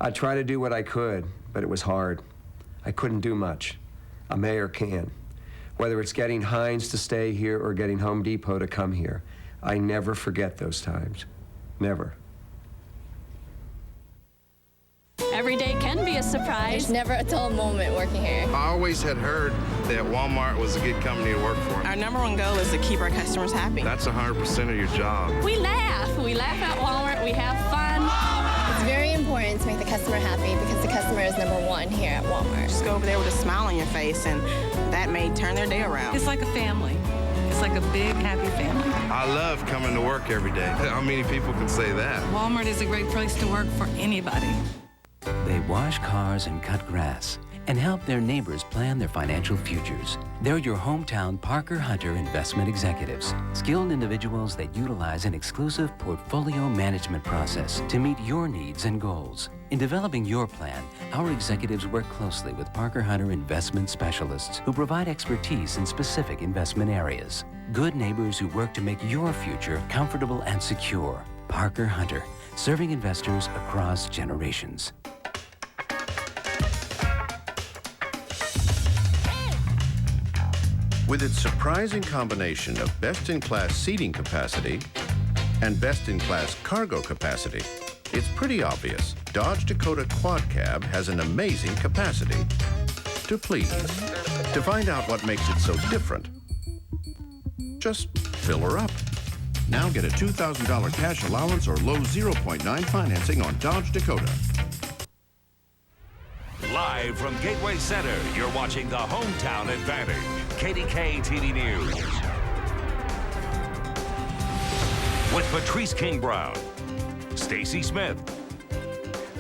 I tried to do what I could, but it was hard. I couldn't do much. A mayor can. Whether it's getting Heinz to stay here or getting Home Depot to come here, I never forget those times. Never. Every day can be a surprise. There's never a dull moment working here. I always had heard that Walmart was a good company to work for. Our #1 goal is to keep our customers happy. That's 100% of your job. We laugh. We laugh at Walmart. We have fun. It's very important to make the customer happy because the customer is #1 here at Walmart. Just go over there with a smile on your face and that may turn their day around. It's like a family. It's like a big, happy family. I love coming to work every day. How many people can say that? Walmart is a great place to work for anybody. They wash cars and cut grass and help their neighbors plan their financial futures. They're your hometown Parker Hunter investment executives, skilled individuals that utilize an exclusive portfolio management process to meet your needs and goals. In developing your plan, our executives work closely with Parker Hunter investment specialists who provide expertise in specific investment areas. Good neighbors who work to make your future comfortable and secure. Parker Hunter, serving investors across generations. With its surprising combination of best-in-class seating capacity and best-in-class cargo capacity, it's pretty obvious Dodge Dakota Quad Cab has an amazing capacity to please. To find out what makes it so different, just fill her up. Now get a $2,000 cash allowance or low 0.9 financing on Dodge Dakota. Live from Gateway Center, you're watching the Hometown Advantage. KDKA TV News. With Patrice King Brown, Stacy Smith,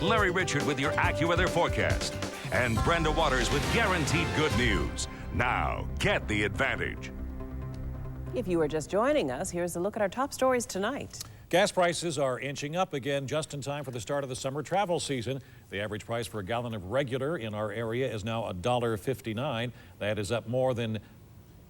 Larry Richard with your AccuWeather forecast, and Brenda Waters with guaranteed good news. Now, get the advantage. If you are just joining us, here's a look at our top stories tonight. Gas prices are inching up again just in time for the start of the summer travel season. The average price for a gallon of regular in our area is now $1.59. That is up more than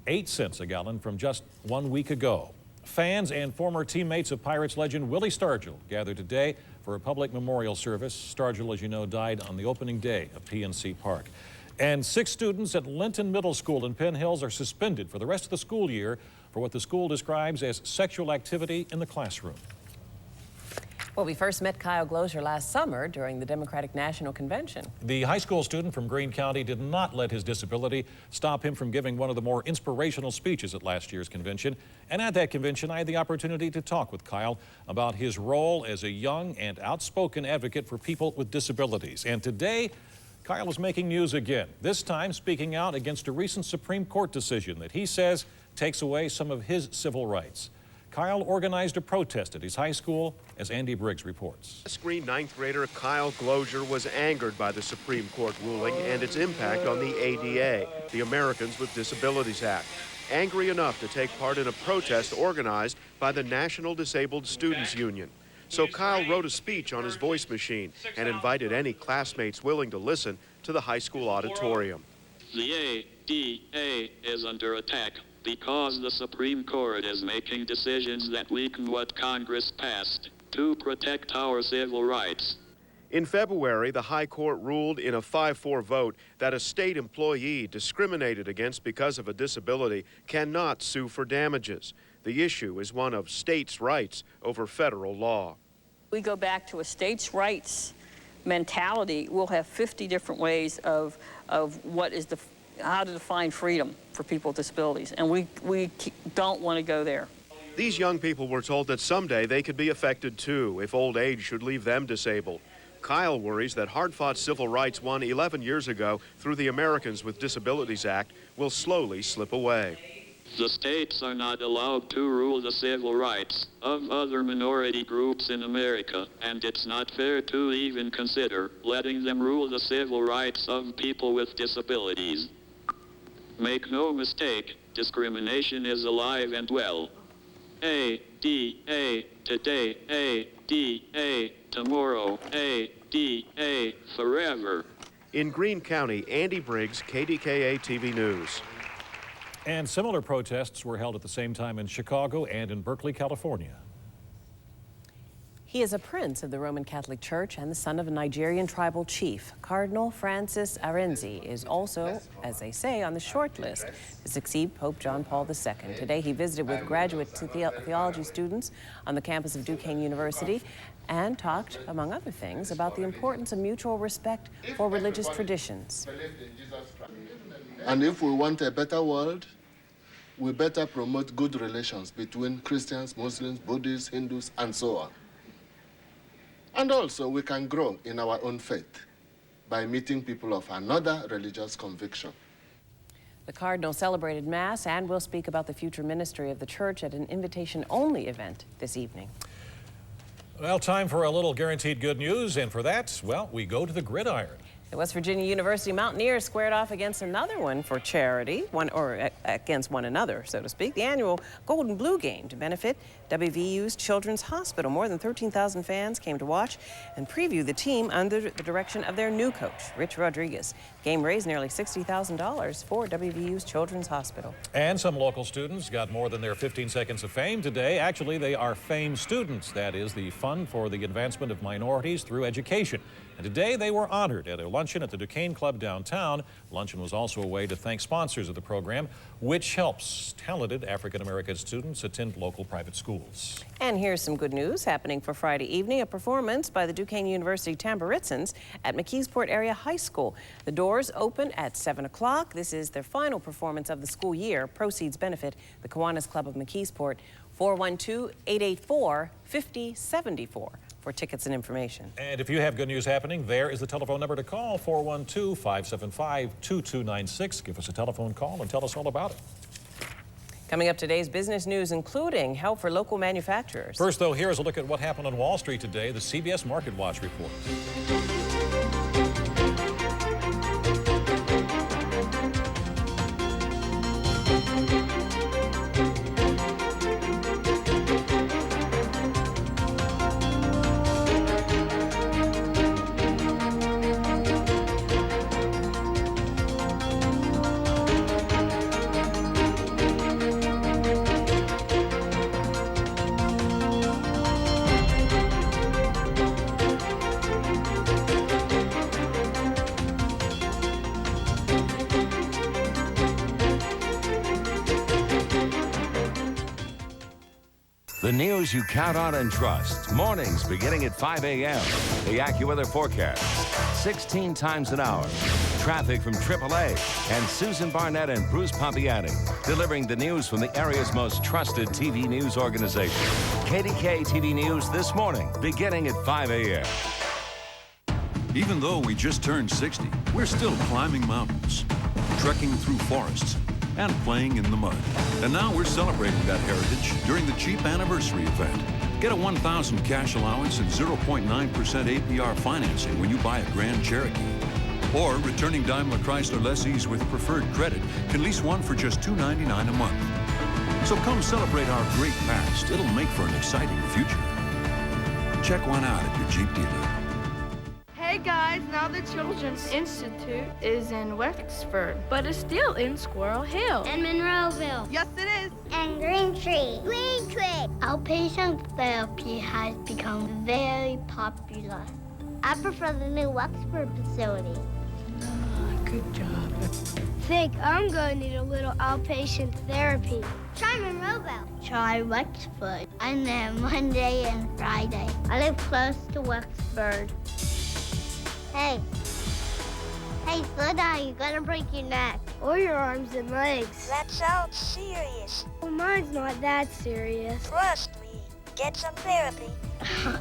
8 cents a gallon from just 1 week ago. Fans and former teammates of Pirates legend Willie Stargell gathered today for a public memorial service. Stargell, as you know, died on the opening day of PNC Park. And 6 students at Linton Middle School in Penn Hills are suspended for the rest of the school year for what the school describes as sexual activity in the classroom. Well, we first met Kyle Glozier last summer during the Democratic National Convention. The high school student from Greene County did not let his disability stop him from giving one of the more inspirational speeches at last year's convention. And at that convention, I had the opportunity to talk with Kyle about his role as a young and outspoken advocate for people with disabilities. And today, Kyle is making news again, this time speaking out against a recent Supreme Court decision that he says takes away some of his civil rights. Kyle organized a protest at his high school, as Andy Briggs reports. Screen 9th grader Kyle Glozier was angered by the Supreme Court ruling and its impact on the ADA, the Americans with Disabilities Act. Angry enough to take part in a protest organized by the National Disabled Students Union. So Kyle wrote a speech on his voice machine and invited any classmates willing to listen to the high school auditorium. The ADA is under attack because the Supreme Court is making decisions that weaken what Congress passed to protect our civil rights. In February, the High Court ruled in a 5-4 vote that a state employee discriminated against because of a disability cannot sue for damages. The issue is one of states' rights over federal law. We go back to a states' rights mentality. We'll have 50 different ways of what is how to define freedom for people with disabilities, and we don't want to go there. These young people were told that someday they could be affected too if old age should leave them disabled. Kyle worries that hard-fought civil rights won 11 years ago through the Americans with Disabilities Act will slowly slip away. The states are not allowed to rule the civil rights of other minority groups in America, and it's not fair to even consider letting them rule the civil rights of people with disabilities. Make no mistake, discrimination is alive and well. ADA today, ADA tomorrow, ADA forever. In Greene County, Andy Briggs, KDKA TV News. And similar protests were held at the same time in Chicago and in Berkeley, California. He is a prince of the Roman Catholic Church and the son of a Nigerian tribal chief. Cardinal Francis Arenzi is also, as they say, on the short list to succeed Pope John Paul II. Today he visited with graduate theology students on the campus of Duquesne University and talked, among other things, about the importance of mutual respect for religious traditions. And if we want a better world, we better promote good relations between Christians, Muslims, Buddhists, Hindus, and so on. And also, we can grow in our own faith by meeting people of another religious conviction. The Cardinal celebrated Mass and will speak about the future ministry of the Church at an invitation-only event this evening. Well, time for a little guaranteed good news, and for that, well, we go to the gridiron. The West Virginia University Mountaineers squared off against another one for charity, against one another, so to speak. The annual Gold and Blue game to benefit WVU's Children's Hospital. More than 13,000 fans came to watch and preview the team under the direction of their new coach, Rich Rodriguez. Game raised nearly $60,000 for WVU's Children's Hospital. And some local students got more than their 15 seconds of fame today. Actually, they are FAME students. That is the Fund for the Advancement of Minorities Through Education. And today they were honored at a luncheon at the Duquesne Club downtown. Luncheon was also a way to thank sponsors of the program, which helps talented African-American students attend local private schools. And here's some good news happening for Friday evening, a performance by the Duquesne University Tamburitzans at McKeesport Area High School. The doors open at 7 o'clock. This is their final performance of the school year. Proceeds benefit the Kiwanis Club of McKeesport. 412-884-5074 for tickets and information. And if you have good news happening, there is the telephone number to call, 412-575-2296. Give us a telephone call and tell us all about it. Coming up, today's business news, including help for local manufacturers. First, though, here is a look at what happened on Wall Street today, the CBS Market Watch report. The news you count on and trust. Mornings beginning at 5 a.m. The AccuWeather forecast. 16 times an hour. Traffic from AAA. And Susan Barnett and Bruce Pompiani. Delivering the news from the area's most trusted TV news organization. KDKA TV News this morning, beginning at 5 a.m. Even though we just turned 60, we're still climbing mountains, trekking through forests, and playing in the mud. And now we're celebrating that heritage during the Jeep Anniversary event. Get a $1,000 cash allowance and 0.9% APR financing when you buy a Grand Cherokee. Or returning Daimler Chrysler lessees with preferred credit can lease one for just $299 a month. So come celebrate our great past. It'll make for an exciting future. Check one out at your Jeep dealer. Hey guys, now the Children's Institute is in Wexford, but it's still in Squirrel Hill. And Monroeville. Yes, it is. And Green Tree. Outpatient therapy has become very popular. I prefer the new Wexford facility. Good job. Think I'm going to need a little outpatient therapy. Try Monroeville. Try Wexford. I'm there Monday and Friday. I live close to Wexford. Hey. Hey, slow down. You're gonna break your neck. Or your arms and legs. That sounds serious. Well, mine's not that serious. Trust me. Get some therapy.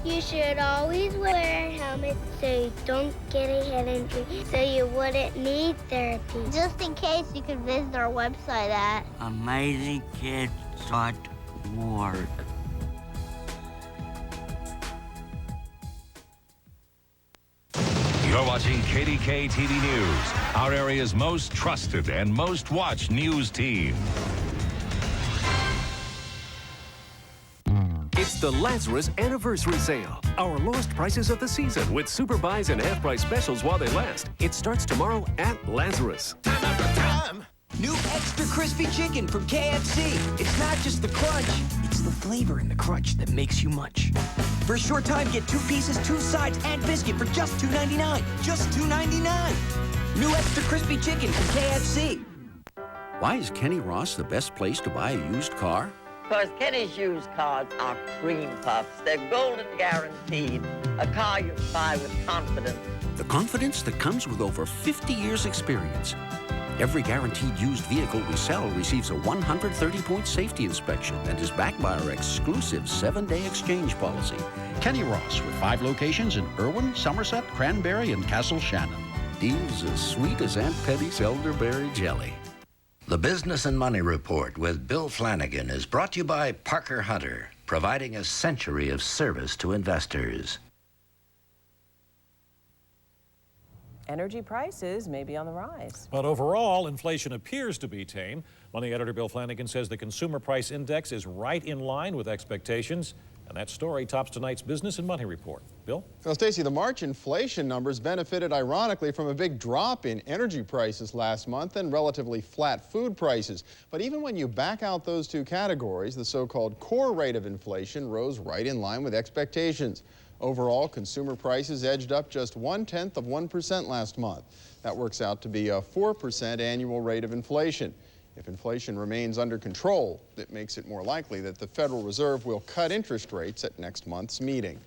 You should always wear a helmet so you don't get a head injury, so you wouldn't need therapy. Just in case, you can visit our website at AmazingKids.org. You're watching KDKA TV News, our area's most trusted and most watched news team. It's the Lazarus Anniversary Sale. Our lowest prices of the season with super buys and half-price specials while they last. It starts tomorrow at Lazarus. Time after time. New extra crispy chicken from KFC. It's not just the crunch, it's the flavor in the crunch that makes you munch. For a short time, get 2 pieces, 2 sides, and biscuit for just $2.99. Just $2.99. New extra crispy chicken from KFC. Why is Kenny Ross the best place to buy a used car? Because Kenny's used cars are cream puffs. They're golden guaranteed. A car you buy with confidence. The confidence that comes with over 50 years' experience. Every guaranteed used vehicle we sell receives a 130-point safety inspection and is backed by our exclusive 7-day exchange policy. Kenny Ross with 5 locations in Irwin, Somerset, Cranberry, and Castle Shannon. Deals as sweet as Aunt Petty's elderberry jelly. The Business and Money Report with Bill Flanagan is brought to you by Parker Hunter, providing a century of service to investors. Energy prices may be on the rise. But overall, inflation appears to be tame. Money editor Bill Flanagan says the Consumer Price Index is right in line with expectations. And that story tops tonight's Business and Money Report. Bill? Well, Stacey, the March inflation numbers benefited, ironically, from a big drop in energy prices last month and relatively flat food prices. But even when you back out those two categories, the so-called core rate of inflation rose right in line with expectations. Overall, consumer prices edged up just 0.1% last month. That works out to be a 4% annual rate of inflation. If inflation remains under control, it makes it more likely that the Federal Reserve will cut interest rates at next month's meeting.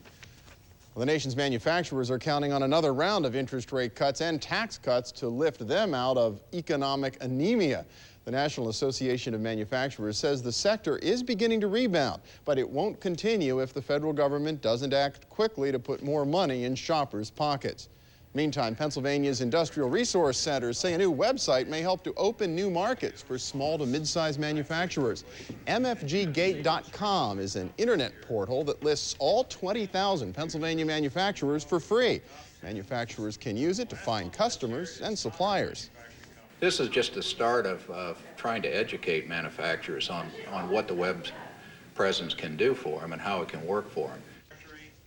Well, the nation's manufacturers are counting on another round of interest rate cuts and tax cuts to lift them out of economic anemia. The National Association of Manufacturers says the sector is beginning to rebound, but it won't continue if the federal government doesn't act quickly to put more money in shoppers' pockets. Meantime, Pennsylvania's industrial resource centers say a new website may help to open new markets for small to mid-sized manufacturers. MFGgate.com is an internet portal that lists all 20,000 Pennsylvania manufacturers for free. Manufacturers can use it to find customers and suppliers. This is just the start of trying to educate manufacturers on what the web presence can do for them and how it can work for them.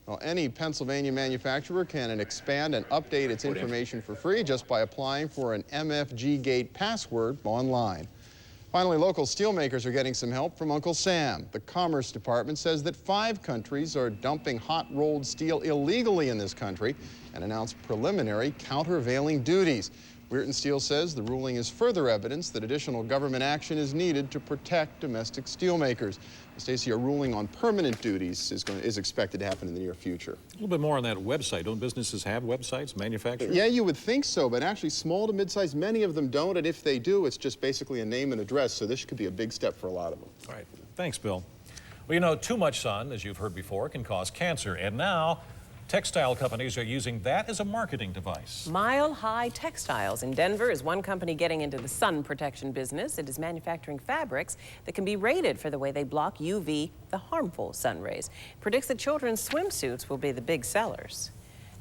Well, any Pennsylvania manufacturer can expand and update its information for free just by applying for an MFG Gate password online. Finally, local steelmakers are getting some help from Uncle Sam. The Commerce Department says that 5 countries are dumping hot-rolled steel illegally in this country and announced preliminary countervailing duties. Weirton Steel says the ruling is further evidence that additional government action is needed to protect domestic steelmakers. Stacey, a ruling on permanent duties is expected to happen in the near future. A little bit more on that website. Don't businesses have websites, manufacturers? Yeah, you would think so, but actually small to mid-sized, many of them don't, and if they do, it's just basically a name and address, so this could be a big step for a lot of them. All right. Thanks, Bill. Well, you know, too much sun, as you've heard before, can cause cancer, and now textile companies are using that as a marketing device. Mile High Textiles in Denver is one company getting into the sun protection business. It is manufacturing fabrics that can be rated for the way they block UV, the harmful sun rays. It predicts that children's swimsuits will be the big sellers.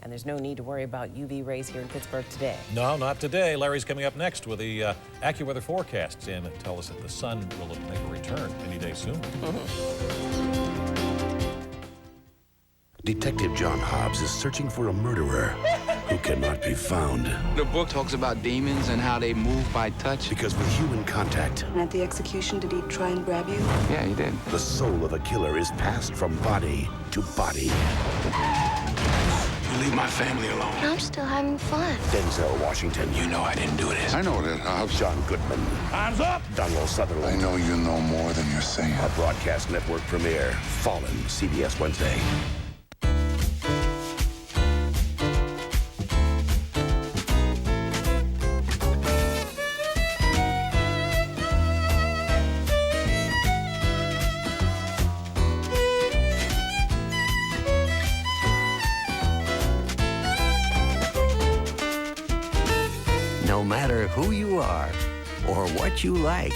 And there's no need to worry about UV rays here in Pittsburgh today. No, not today. Larry's coming up next with the AccuWeather forecasts and tell us that the sun will make a return any day soon. Detective John Hobbs is searching for a murderer who cannot be found. The book talks about demons and how they move by touch. Because with human contact... And at the execution, did he try and grab you? Yeah, he did. The soul of a killer is passed from body to body. You leave leave my family alone. I'm still having fun. Denzel Washington. You know I didn't do this. I know that. John Goodman. Hands up! Donald Sutherland. I know you know more than you're saying. A broadcast network premiere. Fallen, CBS Wednesday. No matter who you are or what you like,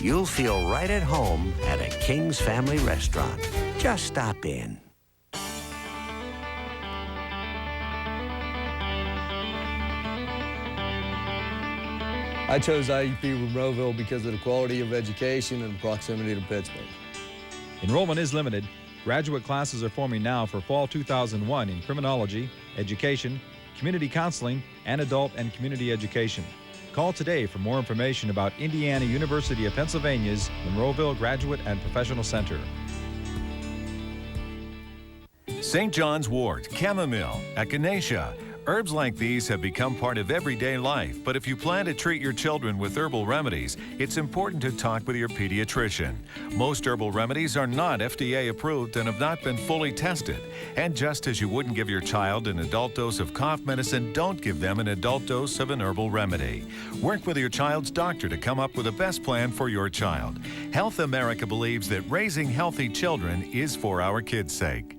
you'll feel right at home at a King's Family Restaurant. Just stop in. I chose IUP Monroeville because of the quality of education and proximity to Pittsburgh. Enrollment is limited. Graduate classes are forming now for fall 2001 in criminology, education, community counseling, and adult and community education. Call today for more information about Indiana University of Pennsylvania's Monroeville Graduate and Professional Center. St. John's Wort, chamomile, echinacea. Herbs like these have become part of everyday life, but if you plan to treat your children with herbal remedies, it's important to talk with your pediatrician. Most herbal remedies are not FDA approved and have not been fully tested. And just as you wouldn't give your child an adult dose of cough medicine, don't give them an adult dose of an herbal remedy. Work with your child's doctor to come up with the best plan for your child. Health America believes that raising healthy children is for our kids' sake.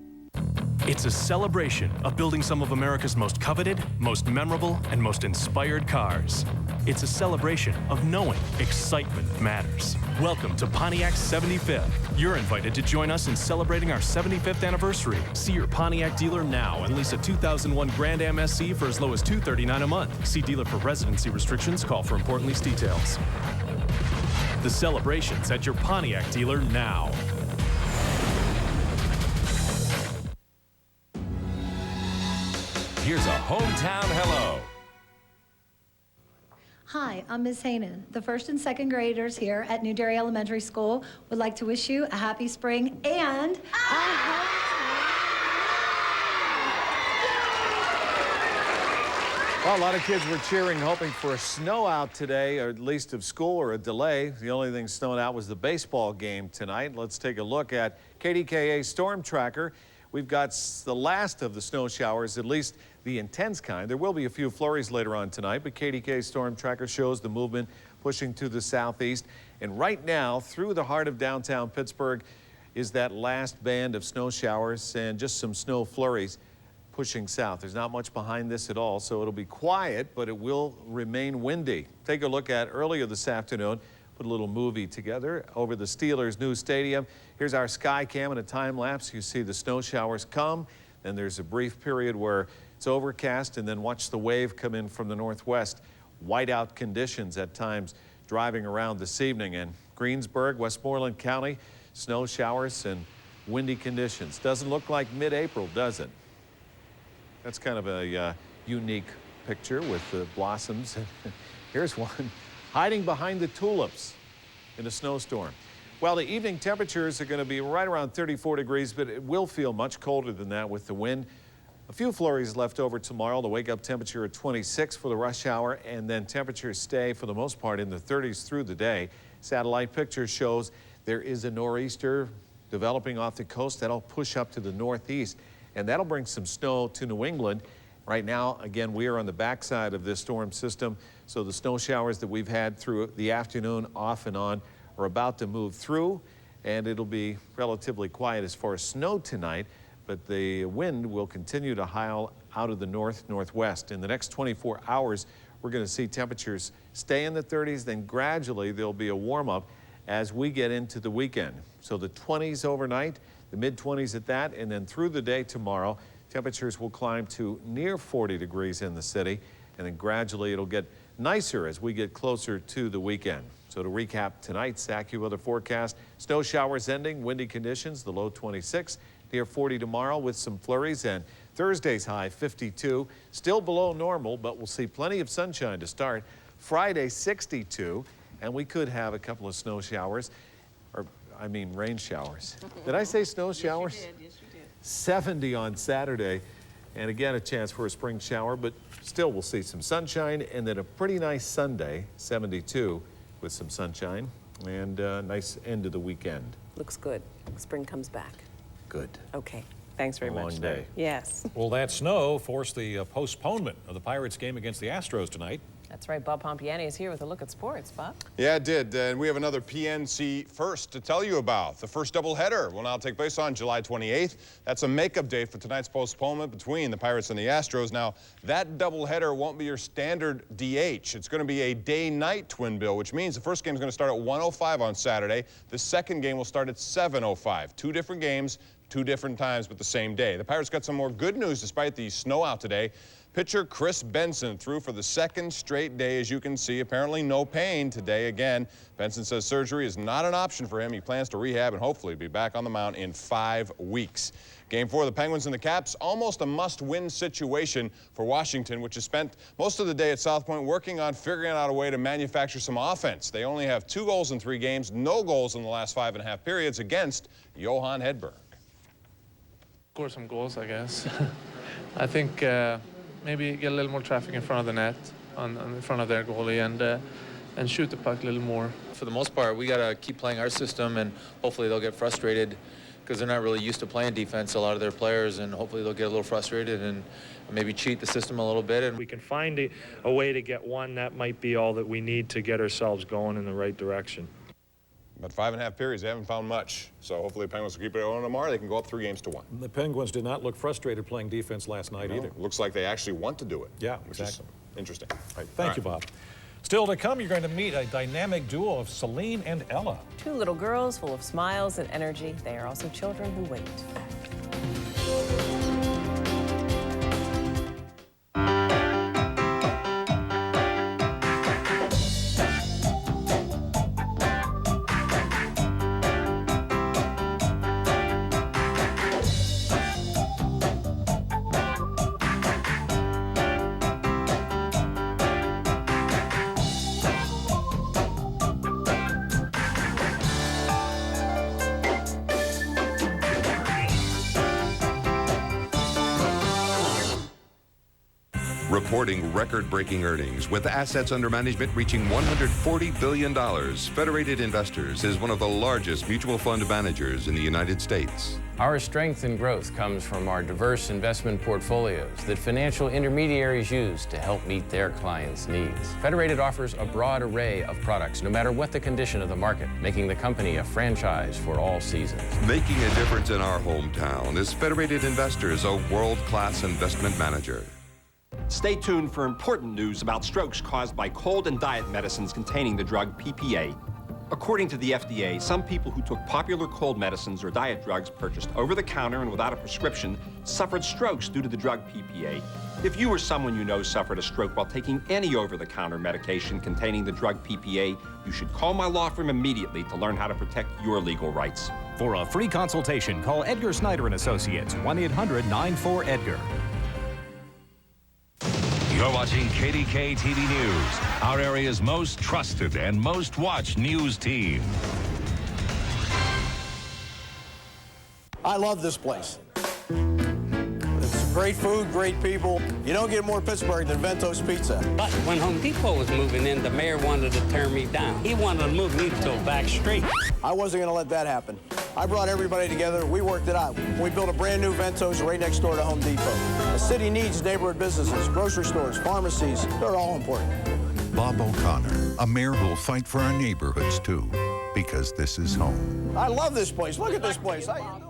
It's a celebration of building some of America's most coveted, most memorable, and most inspired cars. It's a celebration of knowing excitement matters. Welcome to Pontiac's 75th. You're invited to join us in celebrating our 75th anniversary. See your Pontiac dealer now and lease a 2001 Grand Am SC for as low as $239 a month. See dealer for residency restrictions. Call for important lease details. The celebration's at your Pontiac dealer now. Here's a hometown hello. Hi, I'm Ms. Hainan. The first and second graders here at New Derry Elementary School would like to wish you a happy spring and Well, a lot of kids were cheering, hoping for a snow out today, or at least of school or a delay. The only thing snowed out was the baseball game tonight. Let's take a look at KDKA Storm Tracker. We've got the last of the snow showers, at least the intense kind. There will be a few flurries later on tonight, but KDK Storm Tracker shows the movement pushing to the southeast. And right now, through the heart of downtown Pittsburgh, is that last band of snow showers and just some snow flurries pushing south. There's not much behind this at all, so it'll be quiet, but it will remain windy. Take a look at earlier this afternoon. Put a little movie together over the Steelers' new stadium. Here's our sky cam in a time lapse. You see the snow showers come, then there's a brief period where it's overcast, and then watch the wave come in from the northwest. Whiteout conditions at times driving around this evening. In Greensburg, Westmoreland County, snow showers and windy conditions. Doesn't look like mid-April, does it? That's kind of a unique picture with the blossoms. Here's one. Hiding behind the tulips in a snowstorm. Well, the evening temperatures are going to be right around 34 degrees, but it will feel much colder than that with the wind. A few flurries left over tomorrow. The wake-up temperature at 26 for the rush hour, and then temperatures stay for the most part in the 30s through the day. Satellite picture shows there is a nor'easter developing off the coast that'll push up to the northeast, and that'll bring some snow to New England. Right now, again, we are on the backside of this storm system, so the snow showers that we've had through the afternoon off and on are about to move through, and it'll be relatively quiet as far as snow tonight, but the wind will continue to howl out of the northwest. In the next 24 hours, we're going to see temperatures stay in the 30s, then gradually there'll be a warm-up as we get into the weekend. So the 20s overnight, the mid-20s at that, and then through the day tomorrow, temperatures will climb to near 40 degrees in the city, and then gradually it'll get nicer as we get closer to the weekend. So to recap tonight's AccuWeather forecast, snow showers ending, windy conditions, the low 26, near 40 tomorrow with some flurries, and Thursday's high 52, still below normal, but we'll see plenty of sunshine to start. Friday 62, and we could have a couple of snow showers, or I mean rain showers. Did I say snow showers? Yes, you did. Yes, you did. 70 on Saturday, And again, a chance for a spring shower, but still we'll see some sunshine and then a pretty nice Sunday, 72 with some sunshine and a nice end of the weekend. Looks good. Spring comes back. Good. Okay. Thanks very much. Long day. Yes. Well, that snow forced the postponement of the Pirates game against the Astros tonight. That's right. Bob Pompiani is here with a look at sports. Bob? Yeah, it did. And we have another PNC first to tell you about. The first doubleheader will now take place on July 28th. That's a makeup date for tonight's postponement between the Pirates and the Astros. Now, that doubleheader won't be your standard DH. It's going to be a day-night twin bill, which means the first game is going to start at 1:05 on Saturday. The second game will start at 7:05. Two different games, two different times, but the same day. The Pirates got some more good news despite the snow out today. Pitcher Chris Benson threw for the second straight day, as you can see. Apparently no pain today again. Benson says surgery is not an option for him. He plans to rehab and hopefully be back on the mound in 5 weeks. Game 4, the Penguins and the Caps, almost a must-win situation for Washington, which has spent most of the day at South Point working on figuring out a way to manufacture some offense. They only have 2 goals in 3 games, no goals in the last 5.5 periods against Johan Hedberg. Score some goals, I guess. I think maybe get a little more traffic in front of the net, in front of their goalie, and shoot the puck a little more. For the most part, we got to keep playing our system, and hopefully they'll get frustrated because they're not really used to playing defense, a lot of their players, and hopefully they'll get a little frustrated and maybe cheat the system a little bit. And we can find a way to get one. That might be all that we need to get ourselves going in the right direction. But 5.5 periods, they haven't found much. So hopefully the Penguins will keep it on tomorrow. They can go up 3 games to 1. The Penguins did not look frustrated playing defense last night either. Looks like they actually want to do it. Yeah, which exactly. is interesting. Right, thank you, Bob. Still to come, you're going to meet a dynamic duo of Celine and Ella. 2 little girls full of smiles and energy. They are also children who wait. Reporting record-breaking earnings with assets under management reaching $140 billion. Federated Investors is one of the largest mutual fund managers in the United States. Our strength and growth comes from our diverse investment portfolios that financial intermediaries use to help meet their clients' needs. Federated offers a broad array of products, no matter what the condition of the market, making the company a franchise for all seasons. Making a difference in our hometown is Federated Investors, a world-class investment manager. Stay tuned for important news about strokes caused by cold and diet medicines containing the drug PPA. According to the FDA, some people who took popular cold medicines or diet drugs purchased over the counter and without a prescription suffered strokes due to the drug PPA. If you or someone you know suffered a stroke while taking any over-the-counter medication containing the drug PPA, you should call my law firm immediately to learn how to protect your legal rights. For a free consultation, call Edgar Snyder & Associates, 1-800-94-EDGAR. You're watching KDKA TV News, our area's most trusted and most watched news team. I love this place. It's great food, great people. You don't get more Pittsburgh than Vento's Pizza. But when Home Depot was moving in, the mayor wanted to tear me down. He wanted to move me to a back street. I wasn't going to let that happen. I brought everybody together. We worked it out. We built a brand new Vento's right next door to Home Depot. The city needs neighborhood businesses, grocery stores, pharmacies. They're all important. Bob O'Connor, a mayor who'll fight for our neighborhoods too, because this is home. I love this place. Look at this place. How you doing?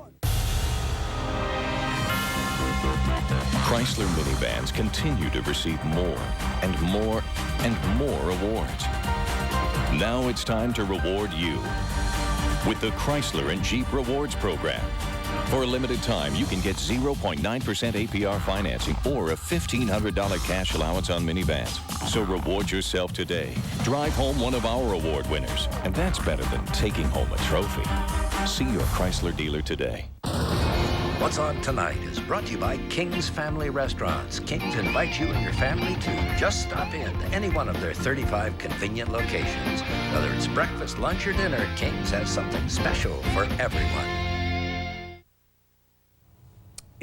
Chrysler minivans continue to receive more and more and more awards. Now it's time to reward you with the Chrysler and Jeep Rewards Program. For a limited time, you can get 0.9% APR financing or a $1,500 cash allowance on minivans. So reward yourself today. Drive home one of our award winners. And that's better than taking home a trophy. See your Chrysler dealer today. What's On Tonight is brought to you by King's Family Restaurants. King's invites you and your family to just stop in to any one of their 35 convenient locations. Whether it's breakfast, lunch, or dinner, King's has something special for everyone.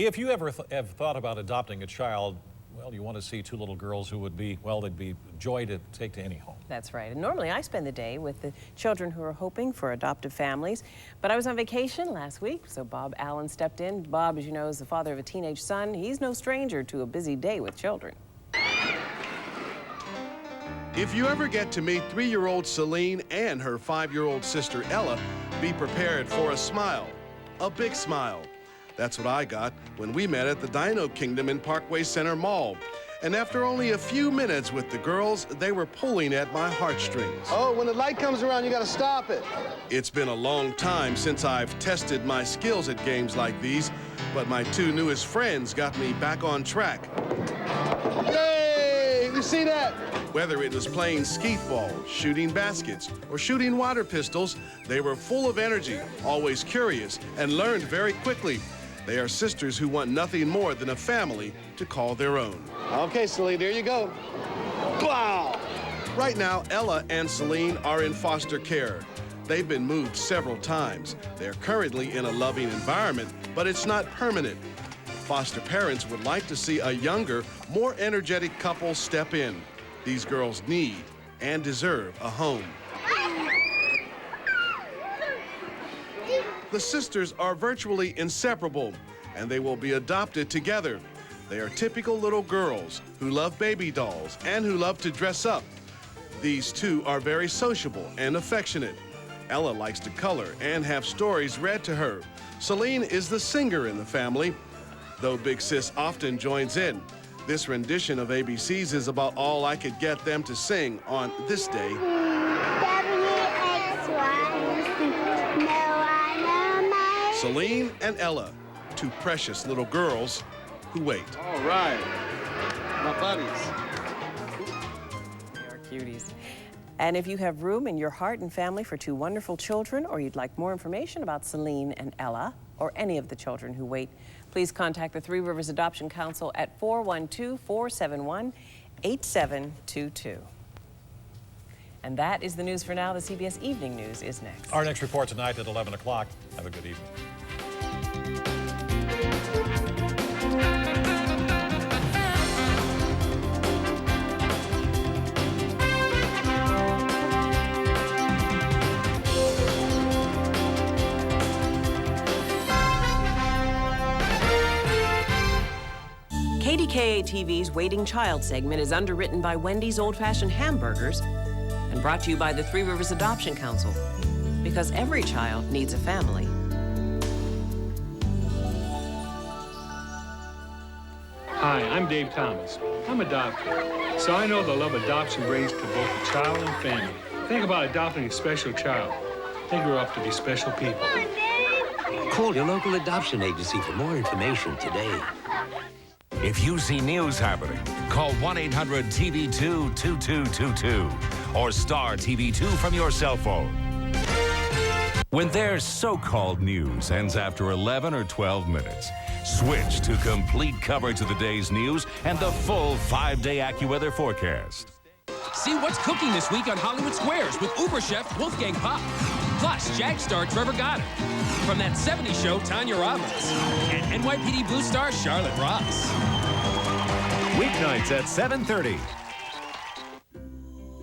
If you ever have thought about adopting a child, well, you want to see two little girls who would be, well, they'd be joy to take to any home. That's right. And normally I spend the day with the children who are hoping for adoptive families. But I was on vacation last week, so Bob Allen stepped in. Bob, as you know, is the father of a teenage son. He's no stranger to a busy day with children. If you ever get to meet 3-year-old Celine and her 5-year-old sister Ella, be prepared for a smile, a big smile. That's what I got when we met at the Dino Kingdom in Parkway Center Mall. And after only a few minutes with the girls, they were pulling at my heartstrings. Oh, when the light comes around, you gotta stop it. It's been a long time since I've tested my skills at games like these, but my 2 newest friends got me back on track. Yay! You see that? Whether it was playing skeet ball, shooting baskets, or shooting water pistols, they were full of energy, always curious, and learned very quickly. They are sisters who want nothing more than a family to call their own. Okay, Celine, there you go. Wow! Right now, Ella and Celine are in foster care. They've been moved several times. They're currently in a loving environment, but it's not permanent. Foster parents would like to see a younger, more energetic couple step in. These girls need and deserve a home. The sisters are virtually inseparable, and they will be adopted together. They are typical little girls who love baby dolls and who love to dress up. These 2 are very sociable and affectionate. Ella likes to color and have stories read to her. Celine is the singer in the family, though Big Sis often joins in. This rendition of ABC's is about all I could get them to sing on this day. Celine and Ella, 2 precious little girls who wait. All right, my buddies. They are cuties. And if you have room in your heart and family for 2 wonderful children, or you'd like more information about Celine and Ella, or any of the children who wait, please contact the Three Rivers Adoption Council at 412-471-8722. And that is the news for now. The CBS Evening News is next. Our next report tonight at 11 o'clock. Have a good evening. KDKA TV's Waiting Child segment is underwritten by Wendy's Old Fashioned Hamburgers and brought to you by the Three Rivers Adoption Council, because every child needs a family. Hi, I'm Dave Thomas. I'm a doctor, so I know the love adoption brings to both the child and family. Think about adopting a special child. They grow up to be special people. Call your local adoption agency for more information today. If you see news happening, call 1-800-TV2-2222 or star TV2 from your cell phone. When their so-called news ends after 11 or 12 minutes, switch to complete coverage of the day's news and the full 5-day AccuWeather forecast. See what's cooking this week on Hollywood Squares with Uber chef Wolfgang Puck. Plus, Jag star Trevor Goddard. From That 70s Show, Tanya Robbins. And NYPD Blue star Charlotte Ross. Weeknights at 7:30.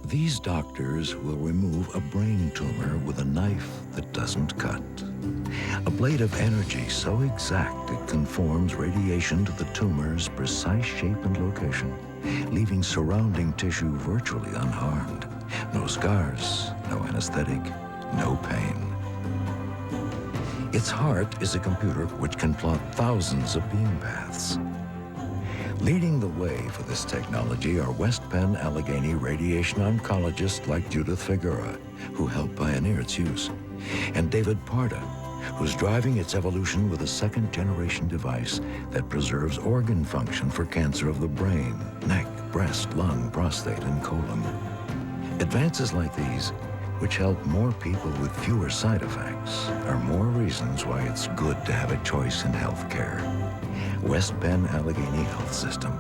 These doctors will remove a brain tumor with a knife that doesn't cut. A blade of energy so exact it conforms radiation to the tumor's precise shape and location, leaving surrounding tissue virtually unharmed. No scars, no anesthetic, no pain. Its heart is a computer which can plot thousands of beam paths. Leading the way for this technology are West Penn Allegheny radiation oncologists like Judith Figueroa, who helped pioneer its use, and David Parda, who's driving its evolution with a second-generation device that preserves organ function for cancer of the brain, neck, breast, lung, prostate, and colon. Advances like these, which help more people with fewer side effects, are more reasons why it's good to have a choice in health care. West Penn Allegheny Health System,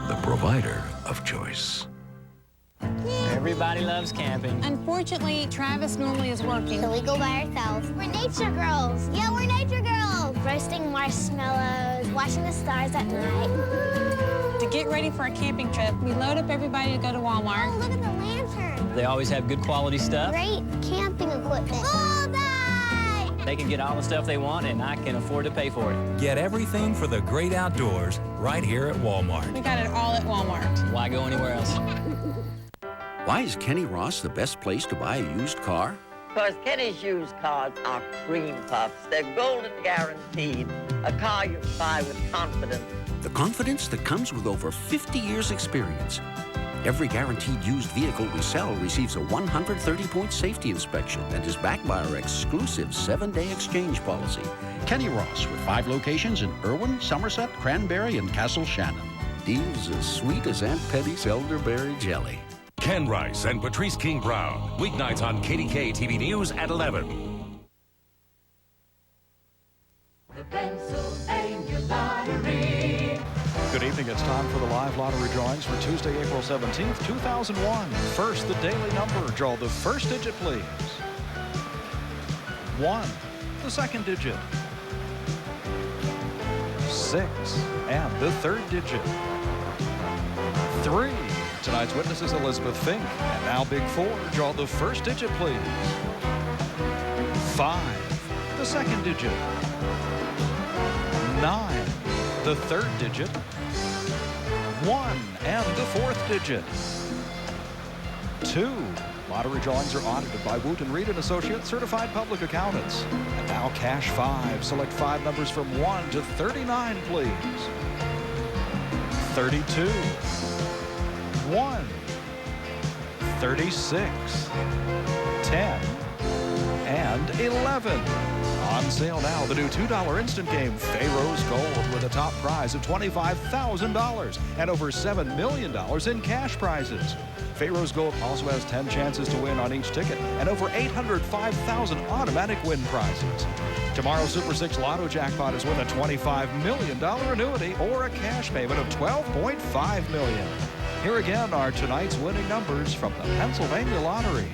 the provider of choice. Everybody loves camping. Unfortunately, Travis normally is working, so we go by ourselves. We're nature girls. Yeah, we're nature girls. roasting marshmallows, watching the stars at night. To get ready for our camping trip, we load up everybody to go to Walmart. Oh, look at the lantern. They always have good quality stuff. Great camping equipment. All day! They can get all the stuff they want, and I can afford to pay for it. Get everything for the great outdoors right here at Walmart. We got it all at Walmart. Why go anywhere else? Why is Kenny Ross the best place to buy a used car? Because Kenny's used cars are cream puffs. They're golden guaranteed. A car you can buy with confidence. The confidence that comes with over 50 years' experience. Every guaranteed used vehicle we sell receives a 130-point safety inspection and is backed by our exclusive 7-day exchange policy. Kenny Ross with 5 locations in Irwin, Somerset, Cranberry, and Castle Shannon. Deals as sweet as Aunt Petty's elderberry jelly. Ken Rice and Patrice King Brown. Weeknights on KDKA TV News at 11. The Pennsylvania Lottery. Good evening. It's time for the live lottery drawings for Tuesday, April 17th, 2001. First, the daily number. Draw the first digit, please. 1. The second digit. 6. And the third digit. 3. Tonight's witness is Elizabeth Fink. And now Big 4. Draw the first digit, please. 5. The second digit. 9. The third digit. 1. And the fourth digit. 2. Lottery drawings are audited by Woot & Reed & Associates, certified public accountants. And now cash 5. Select 5 numbers from 1 to 39, please. 32. 1. 36. 10. And 11. On sale now, the new $2 instant game, Pharaoh's Gold, with a top prize of $25,000 and over $7 million in cash prizes. Pharaoh's Gold also has 10 chances to win on each ticket and over 805,000 automatic win prizes. Tomorrow's Super 6 Lotto jackpot is worth a $25 million annuity or a cash payment of $12.5 million. Here again are tonight's winning numbers from the Pennsylvania Lottery.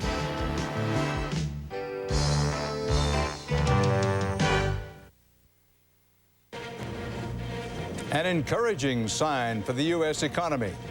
An encouraging sign for the U.S. economy.